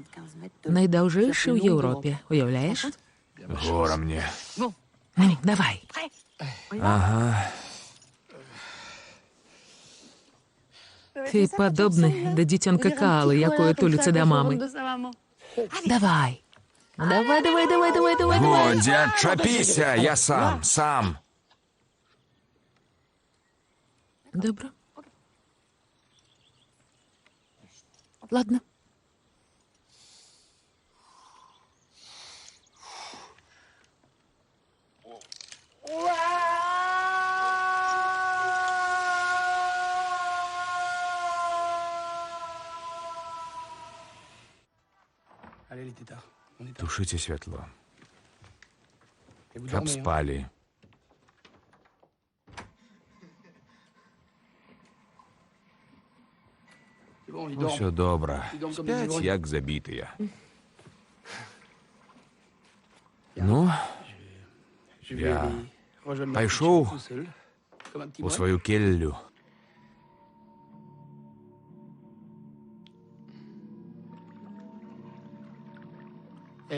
Найдаўжэйшы ў Еўропе, уяўляеш? Гора мне. Ну, давай. Ага. Ты падобны да дзіцёнка Каалы, якое туліцца да мамы. Давай. Давай. Годзе, адчапіся, я сам. Добра. Ладно. Тушыце святло. Каб спалі. Усё добра. Спяць, як забітыя. Ну, я пайшоў у сваю келлю.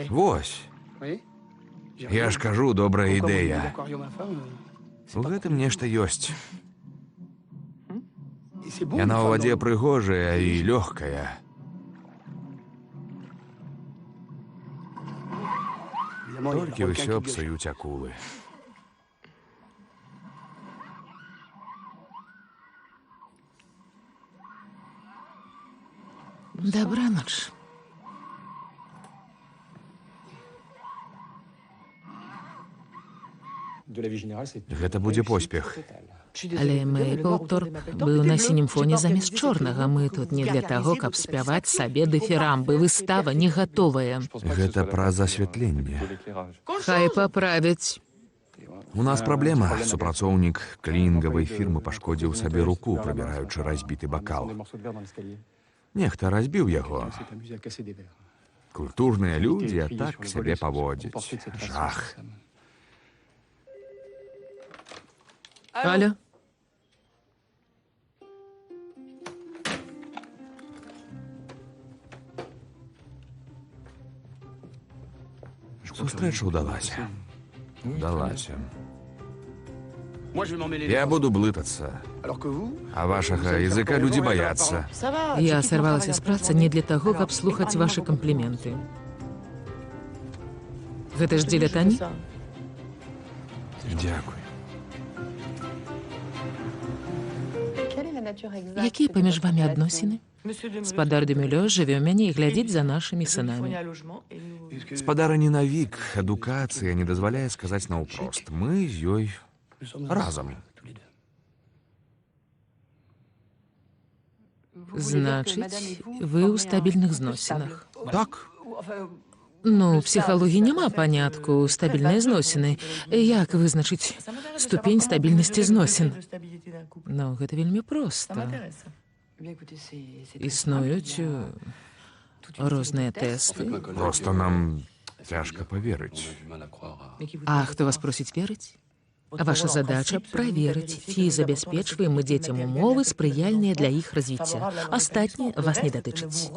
Вось. Я ж кажу, добрая ідэя. У гэтым нешта ёсць. Яна ў вадзе прыгожая і лёгкая. Толькі ўсё псуюць акулы. Добраноч. Гэта будзе поспех. Але Мейплторп быў на сінім фоне замест чорнага. Мы тут не для таго, каб спяваць сабе дыфірамбы. Выстава не гатовая. Гэта праз асвятленне. Хай паправяць. У нас праблема. Супрацоўнік клінінгавай фірмы пашкодзіў сабе руку, прыбіраючы разбіты бакал. Нехта разбіў яго. Культурныя людзі так сябе паводзяць. Жах. Алло? Сустрэча ўдалася. Я буду блытацца. А вашага языка людзі баяцца. Ça va. Я сорвалася з працы не для таго, каб слухаць вашы кампліменты. Гэта ж дзеля Тані? Дзякуй. Якія паміж вамі адносіны? Спадар Демюлё жыве ў мяне і глядзіць за нашымі сынамі. Спадарыні навік, адукацыя не дазваляе сказаць наўпрост. Мы з ёй разам. Значыць, вы ў стабільных зносінах. Так. Ну, у псіхалогіі няма панятку стабільныя зносіны. Як вызначыць ступень стабільнасці зносін? Ну, гэта вельмі проста. Існуюць розныя тэсты. Проста нам цяжка паверыць. А хто вас просіць верыць? Ваша задача — праверыць, ці забяспечваем мы дзецям умовы, спрыяльныя для іх развіцця. Астатняе вас не датычыць.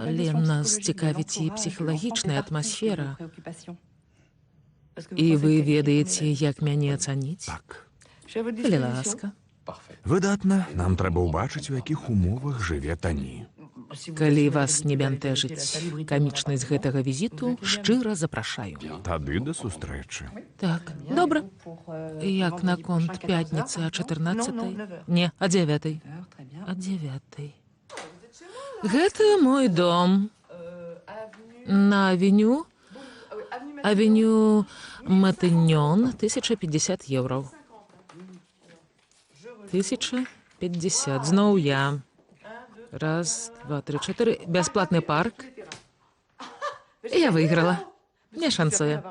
Але нас цікавіць і псіхалагічная атмасфера. І вы ведаеце, як мяне ацаніць? Так. Калі ласка. Выдатна. Нам трэба ўбачыць, у якіх умовах жыве Тані. Калі вас не бянтэжыць камічнасць гэтага візіту, шчыра запрашаю. Тады да сустрэчы. Так, добра. Як наконт пятніцы о 14-й? Не, о 9-й. О 9-й. Гэта мой дом. На авеню Матынён, 1050 евро. 1050. Зноў я. Раз, два, три, чотири. Бясплатны парк. Я выйграла. Не шанцуе.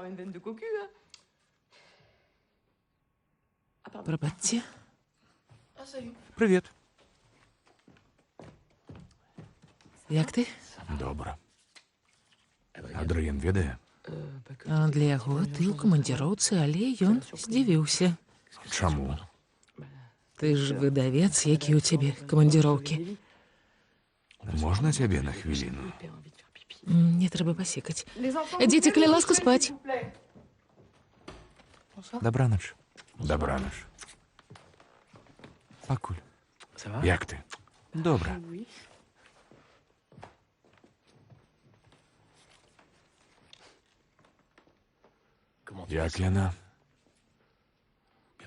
Прабачце. Прывет. Як ты? Добра. Адрыен ведае? Для яго ты ў камандзіроўцы, але ён здзівіўся. Чаму? Ты ж выдавец, які ў цябе камандзіроўкі. Можна цябе на хвіліну? Не трэба пасекаць. Дзеці, калі ласка, спаць. Дабранач. Дабранач. Пакуль. Як ты? Добра. Як яна?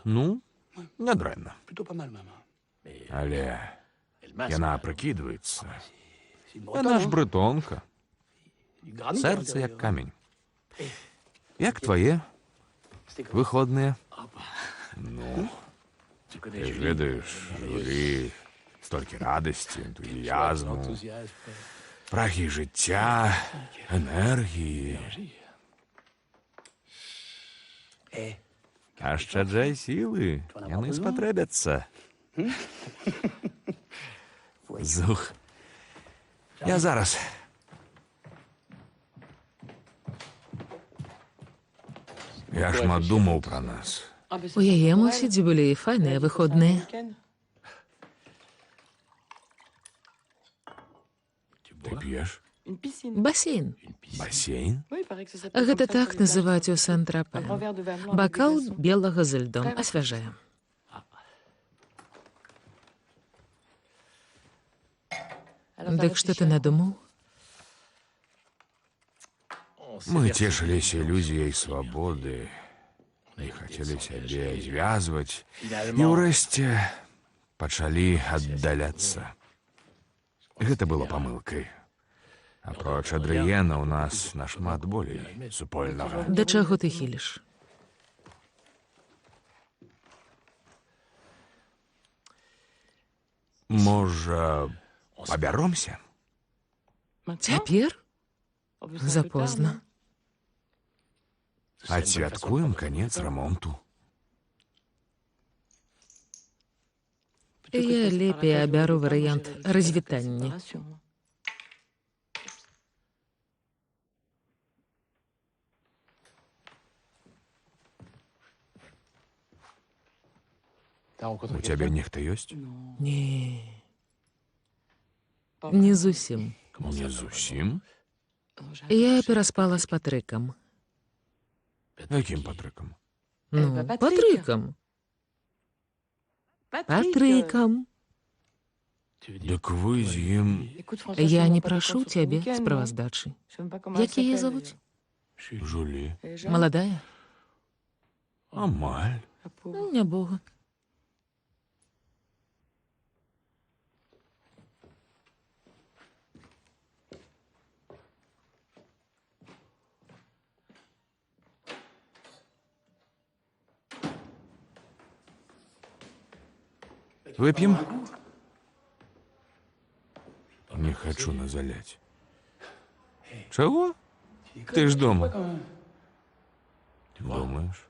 Ну, нядрэнна. Але яна прыкідваецца. Яна ж брытонка. Сэрца як камень. Як твае выходныя? Ну, ты ж ведаеш, журы, столькі радасці, энтузіязму, прагі жыцця, энергіі. Ашчаджай сілы, яны спатрэбяцца. Зух. Я зараз. Я шмат думаў пра нас. У яе, мусіць, былі файныя выходныя. Ты п'еш? Басейн. Басейн? Гэта так называюць у Сен-Тропе. Бакал белага з льдом асвяжае. Дык што ты надумаў? Мы цешыліся ілюзіяй свабоды, не хацелі сябе звязваць, і ўрэшце пачалі аддаляцца. Гэта было памылкай. Апроч Адрыена ў нас нашмат болей супольнага. Да чаго ты хіліш? Можа, пабяромся? Цяпер? Запозна. Адсвяткуем канец рамонту. Я лепей абяру варыянт развітання. У цябе нехта ёсць? Не. Не зусім. Не зусім. Я пераспала з Патрыкам. Якім Патрыкам? Ну, Патрыкам. Патрыкам. Дык вы з ім... Я не прашу цябе справаздачы. Як яе завуць? Жулі. Маладая? Амаль. Ну, нябога. Выпьем? Не хочу назалять. Чего? Ты ж дома. Думаешь?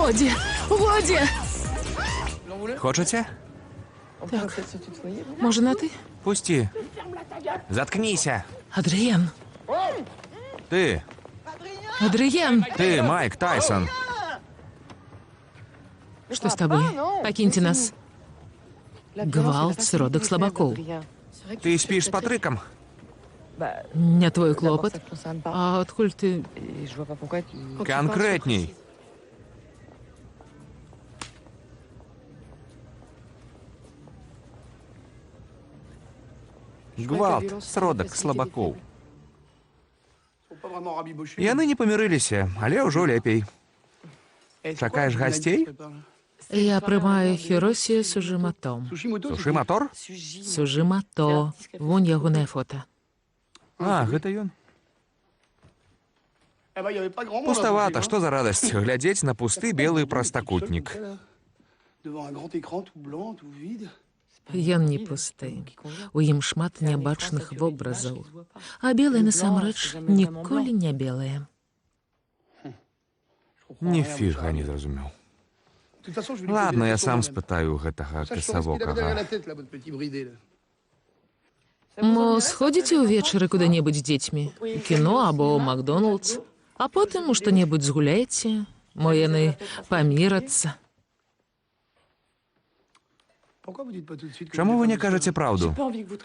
Годі! Годі! Хочете? Може, на ти? Пусти. Заткнися. Адрієн! Ты, Адрієн! ты, Майк Тайсон. Што з табой? Пакіньце нас. Гвалт, сродак слабакоў. Ты спишь с Патрыком? Не твой клопат. А адкуль ты... Конкретней. Гвалт, сродак слабакоў. Яны не памірыліся, але ўжо лепей. Чакаеш гасцей? Я прымаю Хіросі Сужимато. Сушы мотор? Сужимато. Вунь ягонае фота. А, гэта ён. Пустовато, што за радасць глядзець на пусты белы прастакутнік. Ён не пусты. У ім шмат нябачных вобразаў. А белае насамрэч ніколі не белае. Ніфіга не зразумеў. Ладно, я сам спытаю гэтага касавокага. Мо сходзіце ўвечары куды-небудзь з дзецьмі? У кіно або ў Макдоналдс? А потым у што-небудзь згуляеце? Мо яны памірацца? Чаму вы не кажаце праўду?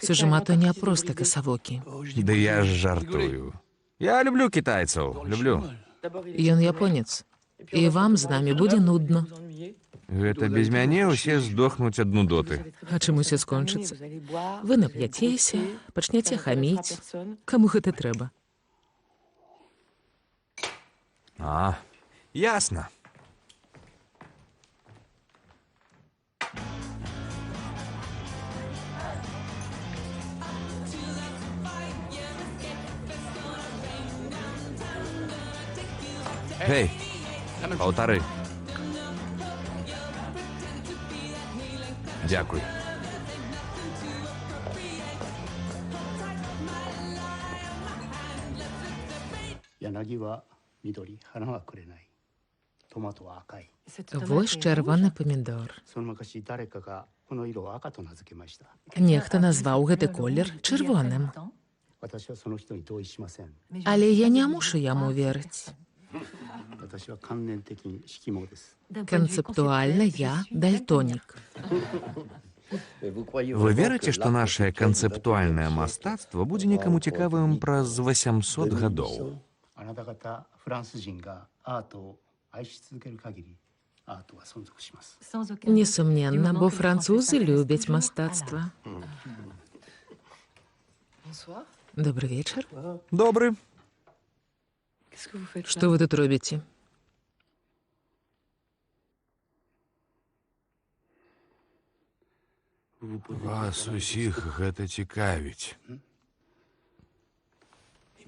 Сужимато не проста касавокі. Ды я ж жартую. Я люблю кітайцаў, люблю. Ён японец. І вам з намі будзе нудно. Гэта без мяне ўсе здохнуць ад нудоты. А чым усё скончыцца? Вы нап'яцеся, пачняце хаміць. Каму гэта трэба? А, ясна. Гей, паўтары. Дзякуй. Вось чырвоны памідор. Нехта назваў гэты колер чырвоным. Але я не мушу яму верыць. Канцэптуальна я дальтонік. Вы верыце, што нашае канцэптуальнае мастацтва будзе некаму цікавым праз 800 гадоў? Несумненна, бо французы любяць мастацтва. Добры вечар. Добры. Што вы тут робіце? Вас усіх гэта цікавіць.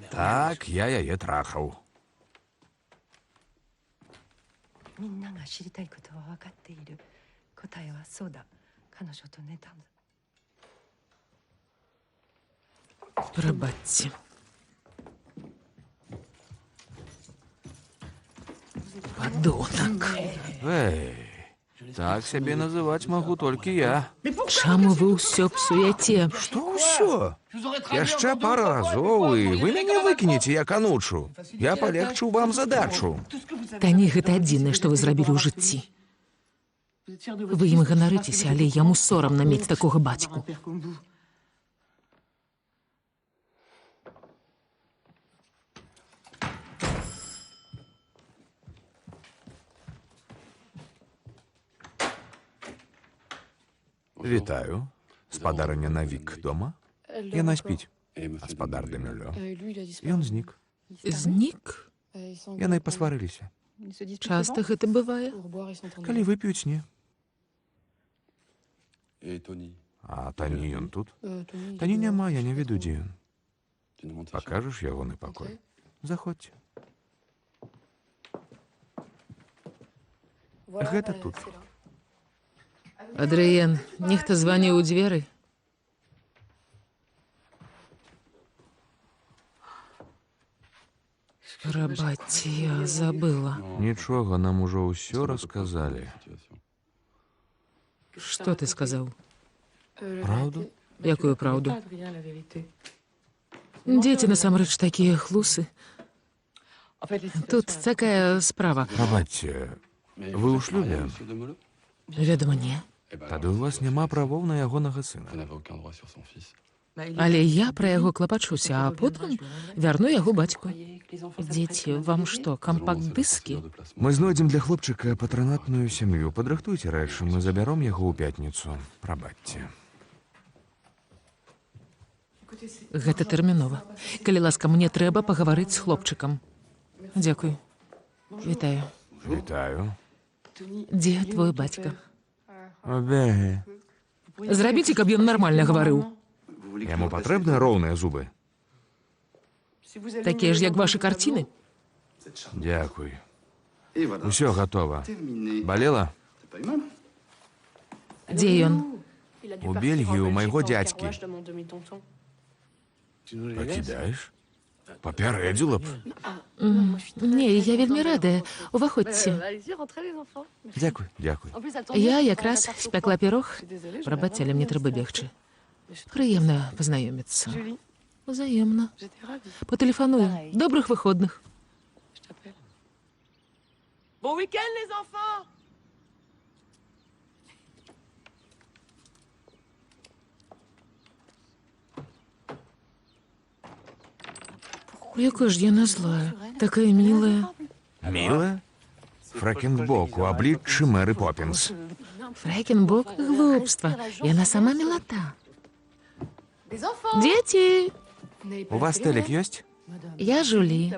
Так, я яе трахаў. みんなが知りたいことは分かっている。答えはそうだ。彼女と寝たんだ。 Прабачце. Падонак. Эй, так сябе называць магу толькі я. Чаму вы ўсё псуяце? Што ўсё? Яшчэ пара разоў, і вы мяне выкінеце, як анучу. Я палегчу вам задачу. Тані, гэта адзінае, што вы зрабілі ў жыцці. Вы ім ганарыцеся, але яму сорамна мець такога бацьку. Вітаю. Спадарыня Навік дома? Яна спіць. Гаспадар Демюлё. Ён знік. Знік? Яны пасварыліся. Часта гэта бывае? Калі вып'юць, не. Et Tony, А Тані ён тут? Тані няма, я не ведаю, дзе ён. tu nous montres ça. Пакажаш ягоны пакой? Заходзьце. Гэта тут. Адрыен, нехта званіў у дзверы. Прабачце, я забыла. Нічога, нам ужо ўсё расказалі. Situation. Што ты сказаў? Праўду? Якую праўду? Дзеці насамрэч такія хлусы. Тут такая справа. Прабачце, вы ў шлюбе? Monsieur de Mello? Вядома, не. Eh ben, Тады ў вас няма правоў на ягонага vous сына. n'avez aucun droit sur son fils. Але я пра яго клапачуся, а потым вярну яго бацьку. Дзеці, вам што, кампакт-дыскі? Мы знойдзем для хлопчыка патранатную сям'ю. Падрыхтуйце рэчы, мы забяром яго ў пятніцу. Прабачце. Гэта тэрмінова. Калі ласка, мне трэба пагаварыць з хлопчыкам. Дзякуй. Вітаю. Вітаю. Дзе твой бацька? Обе. Зрабіце, каб ён нармальна гаварыў. Яму патрэбны роўныя зубы. Такія ж, як вашы карціны. Дзякуй. Et voilà. Усё гатова. Terminé. Балела? C'est pas mal. Дзе ён? У Бельгіі у майго дзядзькі. Tu nous les laisses? Пакідаеш? Папярэдзіла б. Не, я вельмі радая. Уваходзьце. Дзякуй, дзякуй. Я якраз спякла пірог. Прабачце, але мне трэба бегчы. Прыемна пазнаёміцца. Узаемна. Патэлефаную. Добрых выходных. Bon week-end, les enfants! Якая ж яна злая. Такая мілая. Міла? Фрэкінбок у абліччы Мэры Поппінс. Фрэкінбок? Глупства. Яна сама мілата. Les enfants! Дзеці! У вас тэлек ёсць? Я Жулі.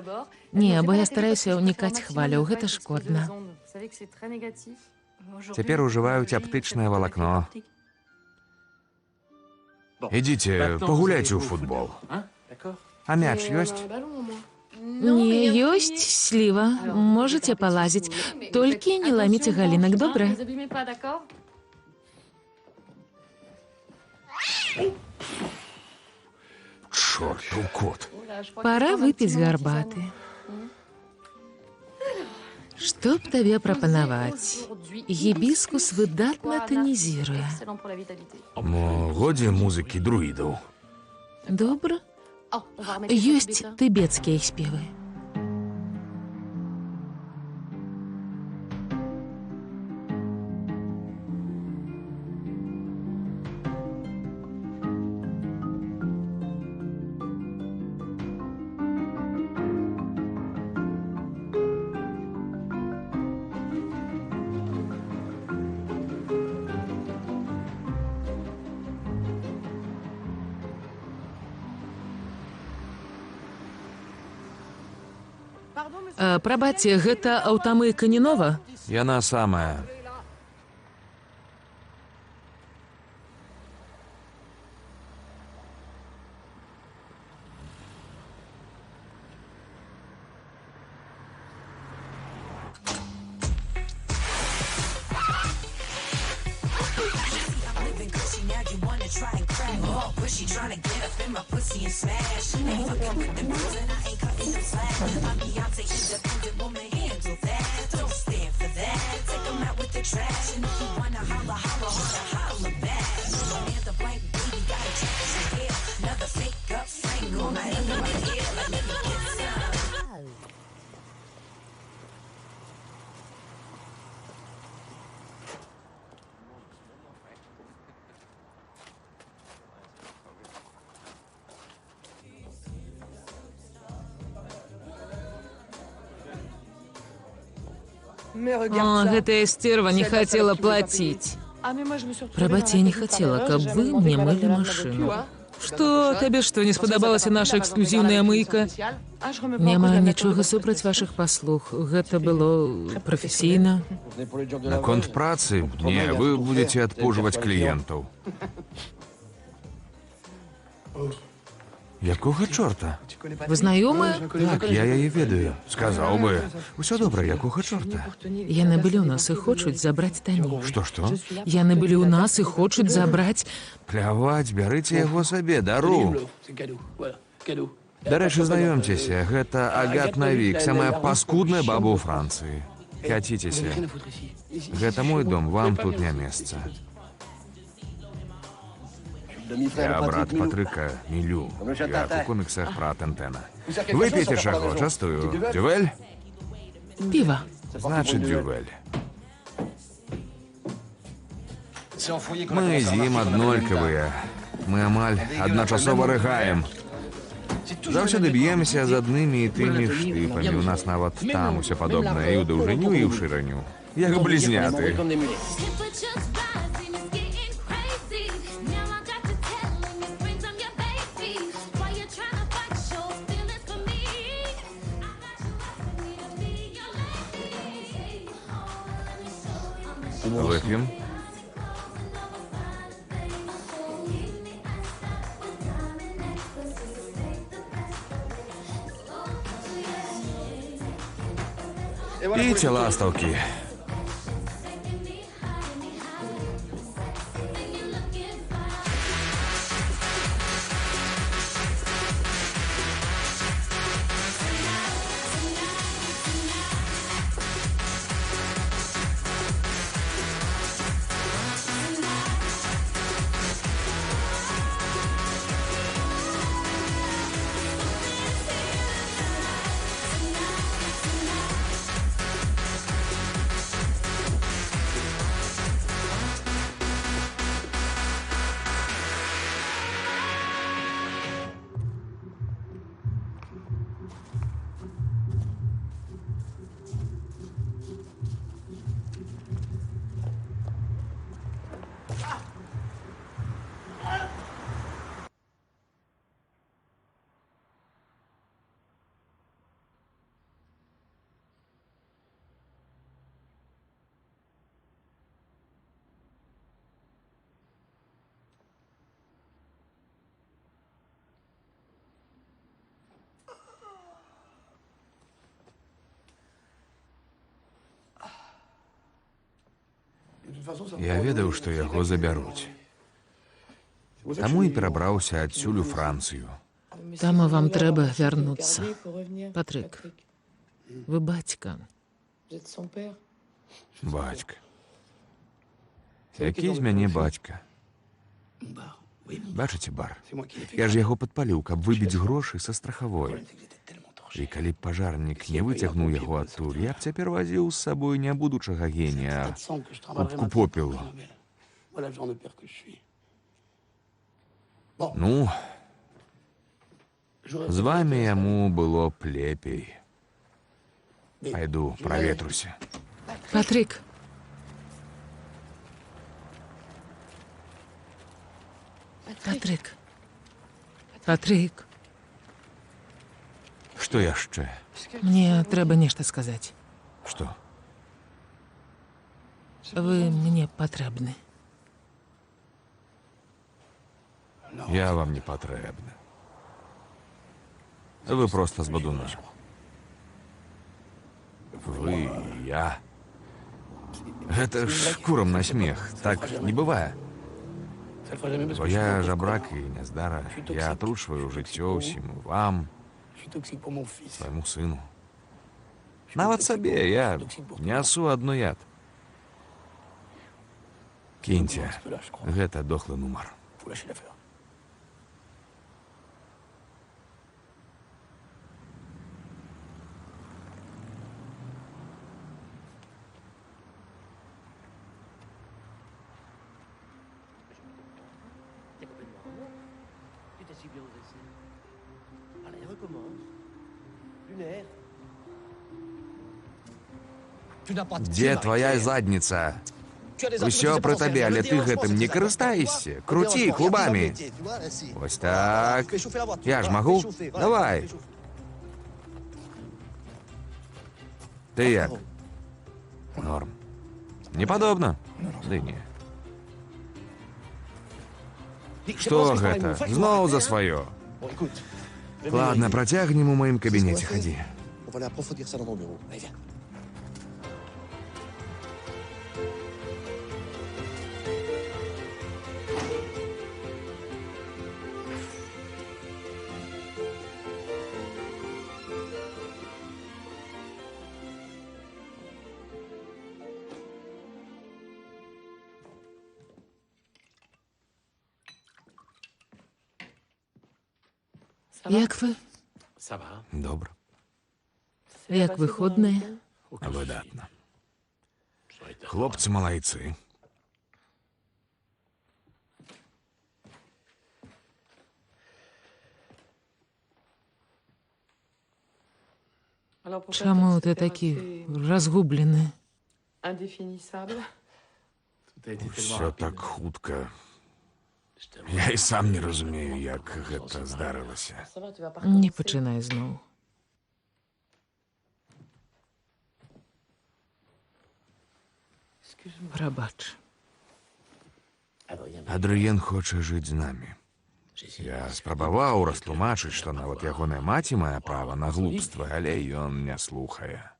Не, бо я стараюся ўнікаць хваляў. Гэта шкодна. Цяпер ужываюць аптычнае валакно. Ідзіце, пагуляйце ў футбол. А мяч ёсць? Не, ёсць сліва. Можаце палазіць. Толькі не ламіце галінак, добра? Чортаў кот. Пора выпіць гарбаты. Што б табе прапанаваць? Гібіскус выдатна танізіруе. Мо годзе музыкі друідаў. Добра? Ёсць тыбецкія спевы. Прабачце, гэта аўтамы Канінова? Яна самая. О, гэтая стерва не хацела плаціць. Прабачце, я не хацела, каб вы мне мылі машыну. Што, табе што, не спадабалася наша эксклюзіўная мыйка? Не маю нічога супраць вашых паслуг. Гэта было прафесійна. Наконт працы? Не, вы будете адпужваць кліентаў. Якога чорта? Вы знаёмыя? Так, я яе ведаю. Сказаў бы. Усё добра, якога чорта? Яны былі ў нас і хочуць забраць танней. Што? Яны былі ў нас і хочуць забраць. Пляваць, бярыце яго сабе, дару. Дарэчы, знаёмцеся, гэта Агат Навік, самая паскудная баба ў Францыі. Каціцеся. Гэта мой дом, вам тут не месца. Я брат Патрыка, Мілю. Я у коміксах пра Тентена. Выпейте чаго, частую. Дювель? Піва. Значит, дювель. Мы з ім аднолькавыя. Мы амаль адначасова рыгаем. Заўсёды б'емся з аднымі і тымі штыпамі. У нас нават там усё падобнае і ў даўжыню, і ў шырыню. Як блізняты. Выпьем. Пейте ластовки. Я ведаў, што яго забяруць. Таму і перабраўся адсюль у Францыю. Там вам трэба вярнуцца. Патрык, вы бацька. Бацька. Які з мяне бацька? Бачыце бар? Я ж яго падпаліў, каб выбіць грошы са страхавой. І калі б пажарнік не выцягнуў яго адтуль, я б цяпер вазіў з сабой не будучага генія, а купку попелу. Ну, з вамі яму было б лепей. Пайду, праветруся. Патрык. Патрык. Патрык. Што яшчэ? Мне трэба нешта сказаць. Што? Вы мне патрэбны. Я вам не патрэбны. Вы проста з бадуна. Вы, я. Гэта ж курам на смех. Так не бывае. Бо я жабрак і нездара. Я атручваю жыццё ўсім вам, свайму сыну. Нават сабе я нясу адно яд. Кіньце, гэта дохлы нумар. Дзе твая задніца? Усё пры табе, але ты гэтым не карыстаешся. Круці клубамі. Вось так. Я ж магу? Давай. Ты як? Норм. Не падобна? Ды не. Што гэта? Зноў за сваё. Ладно, працягнем у маім кабінеце, хадзі. Як ви? Добра. Як виходне? Выдатна. Хлопцы малайцы. Чаму ты такі разгублены? Усё так хутка. Я і сам не разумею, як гэта здарылася. Не пачынай зноў. Прабач. Адрыен хоча жыць з намі. Я спрабаваў растлумачыць, што нават ягоная маці мае права на глупства, але ён не слухае.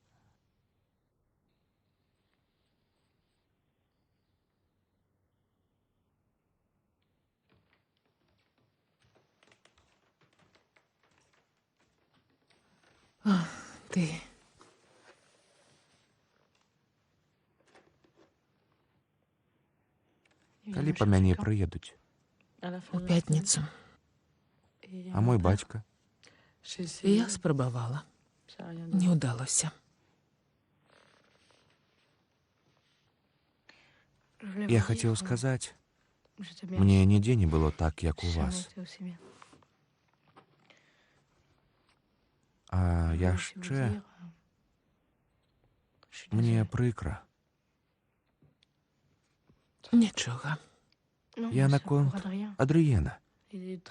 Ты... Калі па мяне прыедуць? У пятніцу. А мой бацька? Я спрабавала. Не ўдалося. Я хацеў сказаць, мне нідзе не было так, як у вас. А яшчэ... Мне прыкра. Нічога. Я наконт Адрыена.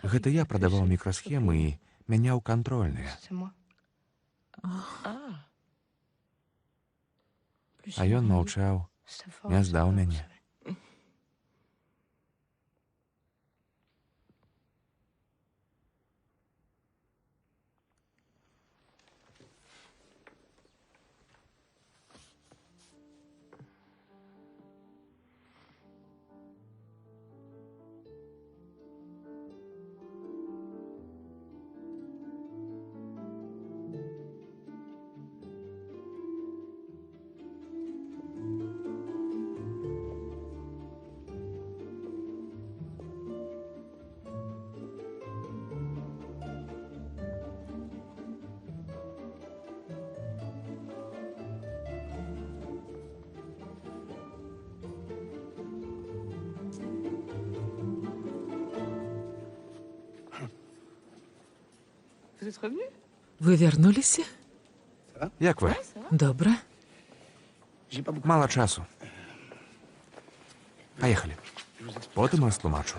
Гэта я прадаваў мікрасхемы і мяняў кантрольныя. А ён маўчаў, не здаў мяне. Вы вярнуліся? Як вы? Добра. Мала часу. Паехалі. Потым растлумачу.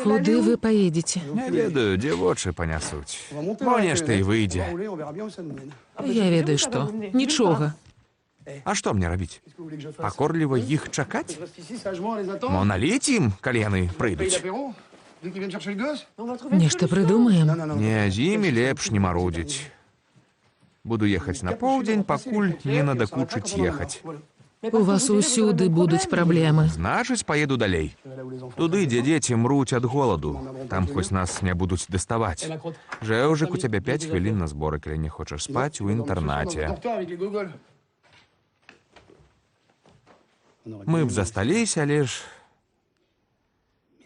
Куды вы паедзеце? Не ведаю, дзе вочы панясуць. Мо нешта і выйдзе. Я ведаю, што. Нічога. А што мне рабіць? Пакорліва іх чакаць? Мо наліць ім, калі яны прыйдуць? Нешта прыдумаем. Не, з імі лепш не марудзіць. Буду ехаць на поўдзень, пакуль не надакучыць ехаць. У вас усюды будуць праблемы. Значыць, паеду далей. Туды, дзе дзеці мруць ад голаду. Там хоць нас не будуць даставаць. Жэўжык, у цябе 5 хвілін на зборы, калі не хочаш спаць у інтэрнаце. Мы б засталіся, але ж...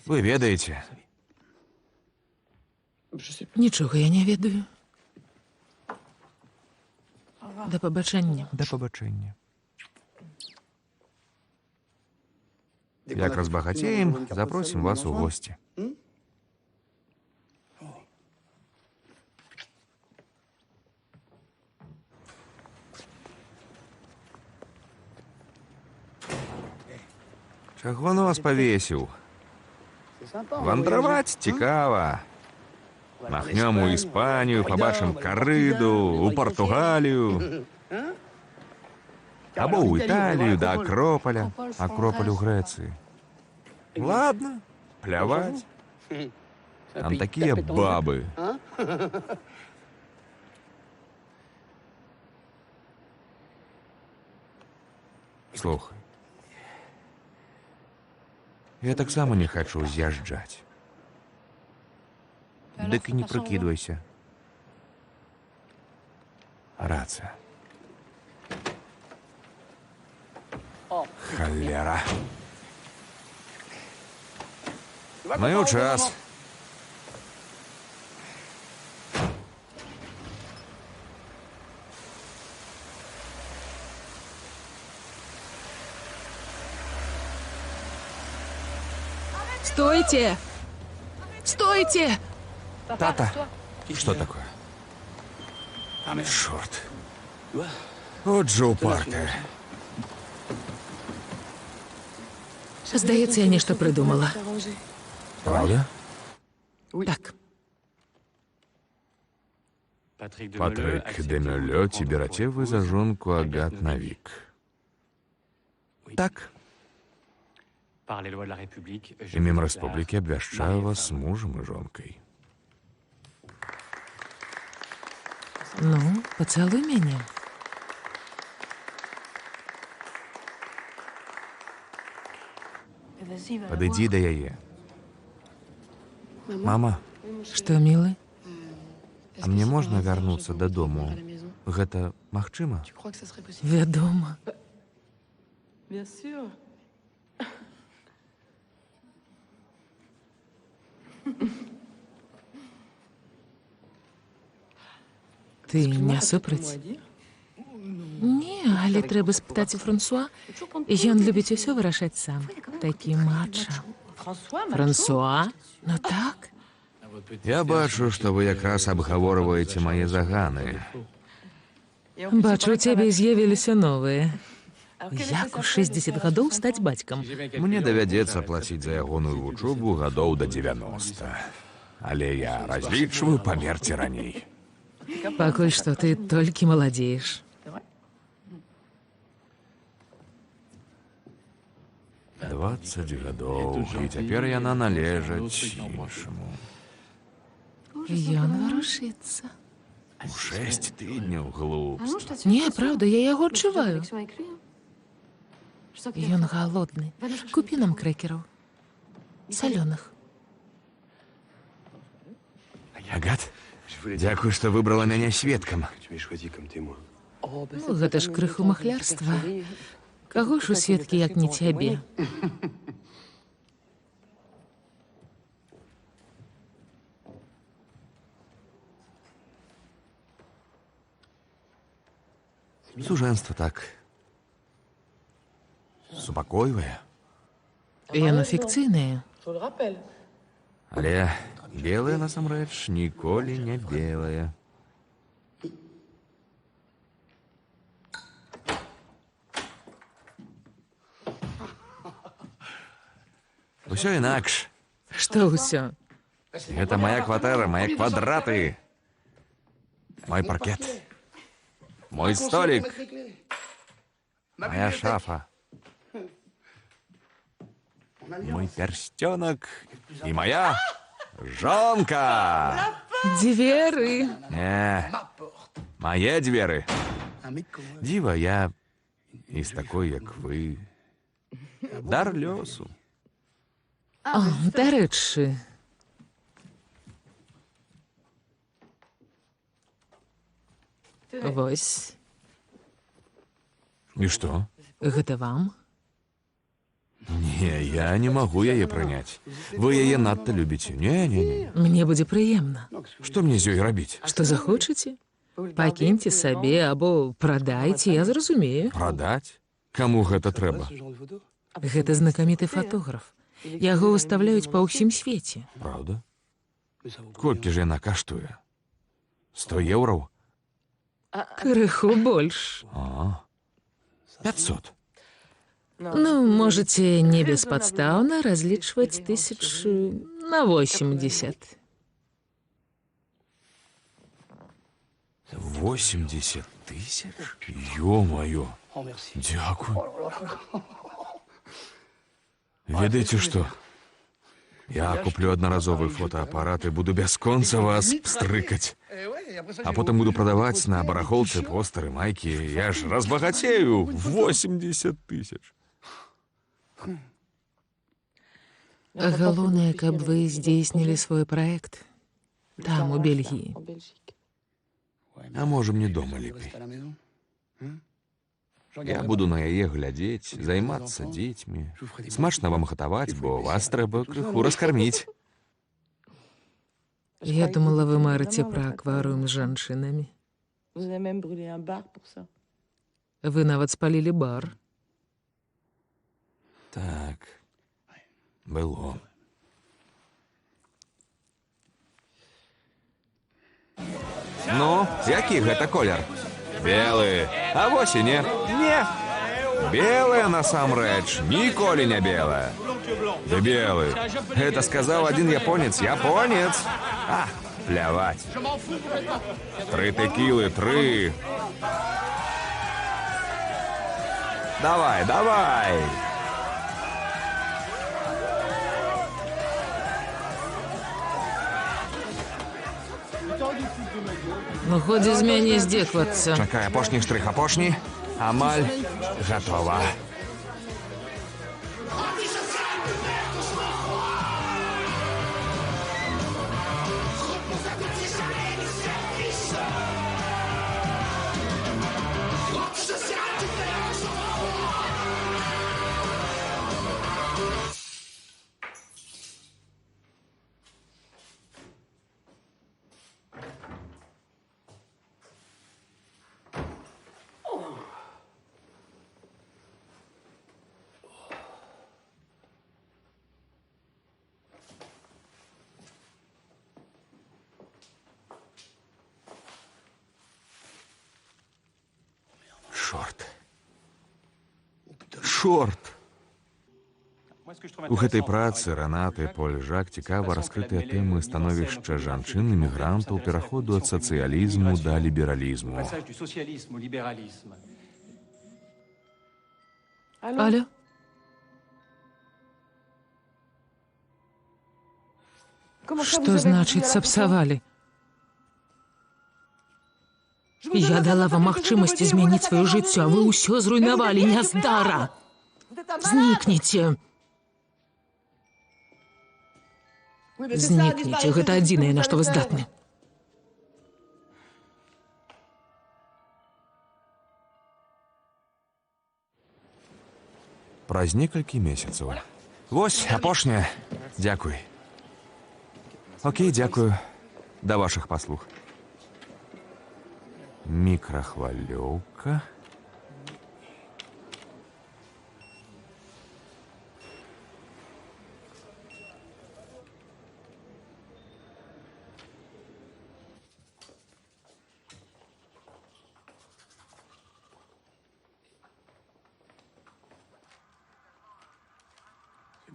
Вы ведаеце. Нічога я не ведаю. Да пабачэння. Да пабачэння. Як разбагацеем, запросім вас у госці. Чаго нос павесіў? Вандраваць цікава. Махнём у Іспанію, пабачым карыду, у Партугалію. Або ў Італію, да Акропаля. Акропаль у Грэцыі. Ладно, пляваць. Там такія бабы. Слухай. Я таксама не хачу з'язджаць. Дык і не прыкідвайся. Рацыя. Халера. Маю час. Стойте! Стойте! Тата, что такое? Чёрт. Вот Джо Паркер. Здаецца, я нешта прыдумала. Правда? Так, Патрик Демюлё ці бераце вы за жонку Агат Навік. Так, імем рэспублікі абвяшчаю вас мужам і жонкай. ну, пацалуй мяне. Падыдзі да яе. Мама, Што, мілы? а мне можна вярнуцца дадому? Гэта магчыма? Tu crois que ça serait possible? Вядома. Bien sûr. Ты не Moi à супраць? dire. Не, але трэба спытаць у Франсуа. Ён любіць усё вырашаць сам. Такі мача. François, Франсуа? Ну так. Я бачу, што вы якраз абгаворваеце мае заганы. Бачу, у цябе з'явіліся новыя. Як у 60 гадоў стаць бацькам? Мне давядзецца плаціць за ягоную вучобу гадоў да 90. Але я разлічваю памерці раней. Пакуль што ты толькі маладзееш. 20 гадоў, і цяпер яна належаць іншаму. Ён варушыцца. У 6 тыдняў глупства. Не, праўда, я яго адчуваю. Ён галодны. Купі нам крэкераў. Салёных. Агат, дзякуй, што выбрала мяне сведкам. Tu es choisi comme témoin. Ну, гэта ж крыху махлярства. Каго ж у сведкі, як не цябе? Сужэнства так супакойвае. Яно фікцыйнае. Je le rappelle. Але белае насамрэч ніколі не белае. Усё інакш. Што ўсё? Гэта моя кватэра, мае квадраты. Мой паркет. Мой столик. Моя шафа. Мой перстёнок. І моя жонка. Дзверы. Не, мае дзверы. Дзіва, я із такою, як ви. Дар льосу. О, до речі, вось, І што? гэта вам? Не, я не магу яе прыняць. Вы яе надта любіце. Не. Мне будзе прыемна. Што мне з ёй рабіць? Што захочаце? Пакіньце сабе або прадайце, я зразумею. Прадаць? Каму гэта трэба? Гэта знакаміты фатограф. Яго выставляюць па ўсім свеце. Праўда? Колькі ж яна каштуе? 100 еўраў? Крыху больш. 500. Ну, можете не беспадстаўна разлічваць 1000 на 80. 80 тысяч? Ё-маё. Дякую. Ведаеце што? Я куплю аднаразовы фотоапарат і буду бясконца вас пстрыкаць. А потым буду прадаваць на барахолцы постары, майкі. Я ж разбагацею. 80 тысяч. Галоўнае, каб вы здзейснілі свой праект там, у Бельгіі. En Belgique. А можа, мне дома лепей. Я буду на яе глядзець, займацца дзецьмі. Смачна вам гатаваць, бо вас трэба крыху раскарміць. Я думала, вы марыце пра акварыум з жанчынамі. Vous avez même brûlé un bar pour ça. Вы нават спалілі бар. Так, было. Ну, які гэта колер? Белы. А вось і не. Не. Белая насамрэч, ніколі не белая. Да белы. Гэта сказаў адзін японец. Японец. А, пляваць. 3 тэкілы, 3. Давай. Ну, годзе з мяне здзеквацца. Чакай, апошні штрых, апошні. Амаль гатова. Чорт! У гэтай працы Ранат і Поль Жак цікава раскрытыя тэмы становішча жанчын, імігрантаў, пераходу ад сацыялізму да лібералізму. Passage du socialisme au libéralisme. Алло? Што значыць сапсавалі? Я дала вам магчымасць змяніць сваё жыццё, а вы ўсё зруйнавалі, няздара! Знікніце! Знікніце, гэта адзінае, на што вы здатны. Праз некалькі месяцаў. Вось, апошняе. Дзякуй. Окей, дзякую. Да вашых паслуг. Мікрахвалёўка.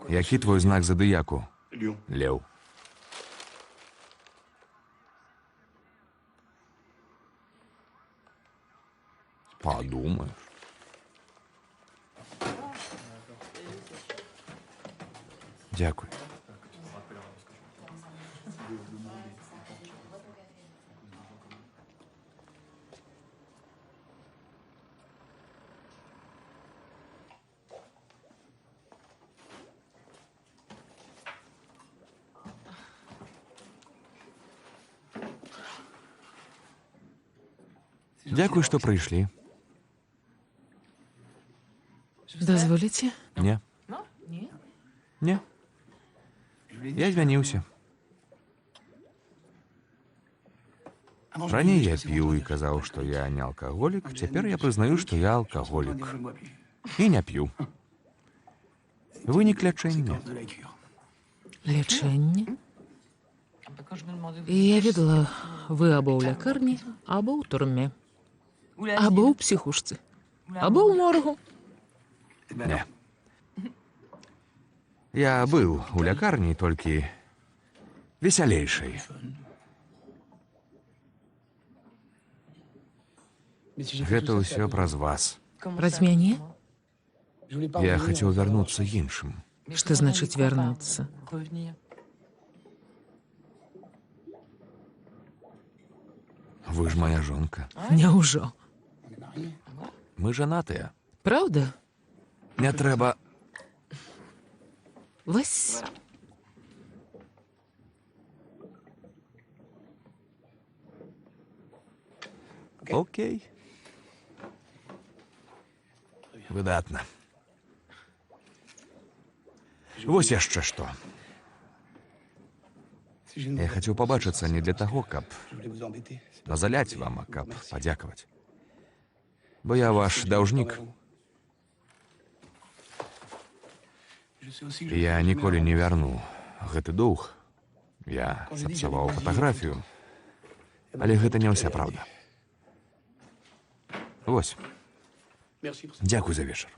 Які твой знак задыяку? Леон. Леў. Подумаешь. Дякую. Дзякуй, што прыйшлі. Дазволіце? Не. Не. Я змяніўся. Раней я піў і казаў, што я не алкаголік. Цяпер я прызнаю, што я алкаголік. І не п'ю. Вынік лячэння. Лячэнне? Я ведала, вы або ў лякарні, або ў турме, або ў псіхушцы, або ў моргу. Не. Я быў у лякарні, толькі весялейшай. Гэта ўсё праз вас. Праз мяне? Я хацеў вярнуцца іншым. Што значыць вярнуцца? Вы ж моя жонка. Няўжо? Мы жанатыя. Праўда? Не трэба. Вась. Окей. Выдатна. Вось яшчэ што. Я хацеў пабачыцца не для таго, каб назаляць вам, а каб падзякаваць. Бо я ваш даўжнік. Я ніколі не вярну гэты доўг. Я сапсаваў фатаграфію, але гэта не ўся праўда. Вось. Дзякуй за вечар.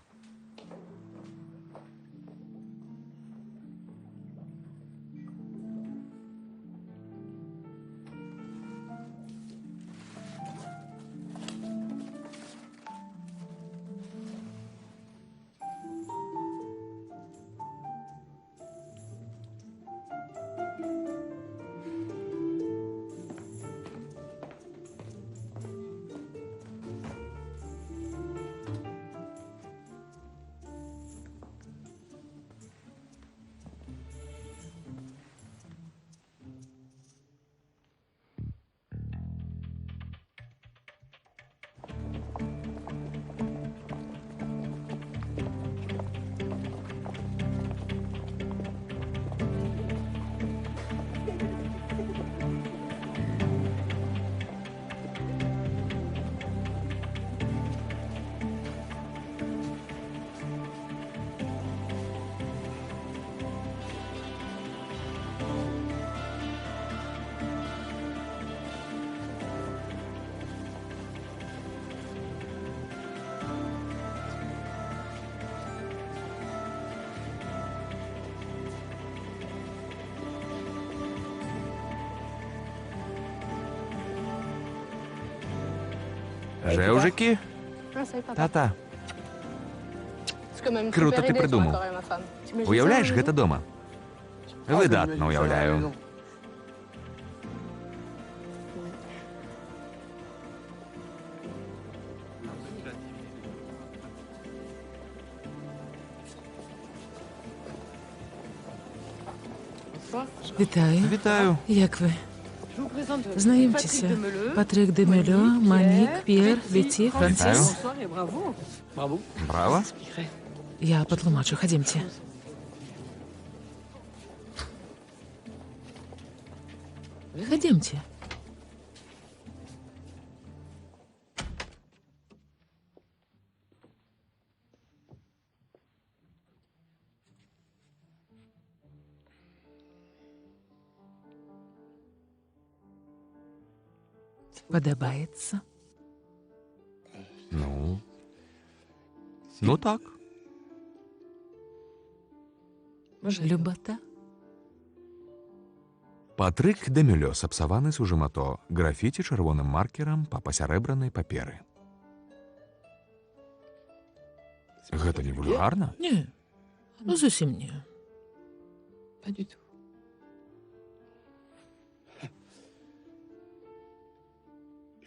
Жэўжыкі? Тата, круто ты прыдумаў. Уяўляеш гэта дома? Выдатна уяўляю. Вітаю. Вітаю. Як ви? Знаёмцеся. Патрик де Мюлё, Манік, П'ер, Леці, Францис. Браво. Я патлумачу, хадзімце. Хадзімце. Падабаецца? Ну так. Любата? Патрик де Мюлё, сапсаваны сужымато, графіці чырвоным маркерам па пасярэбранай паперы. Гэта не вульгарна? Не, зусім не.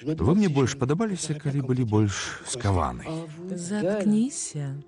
Вы мне больш падабаліся, калі былі больш скаваны. Заткніся.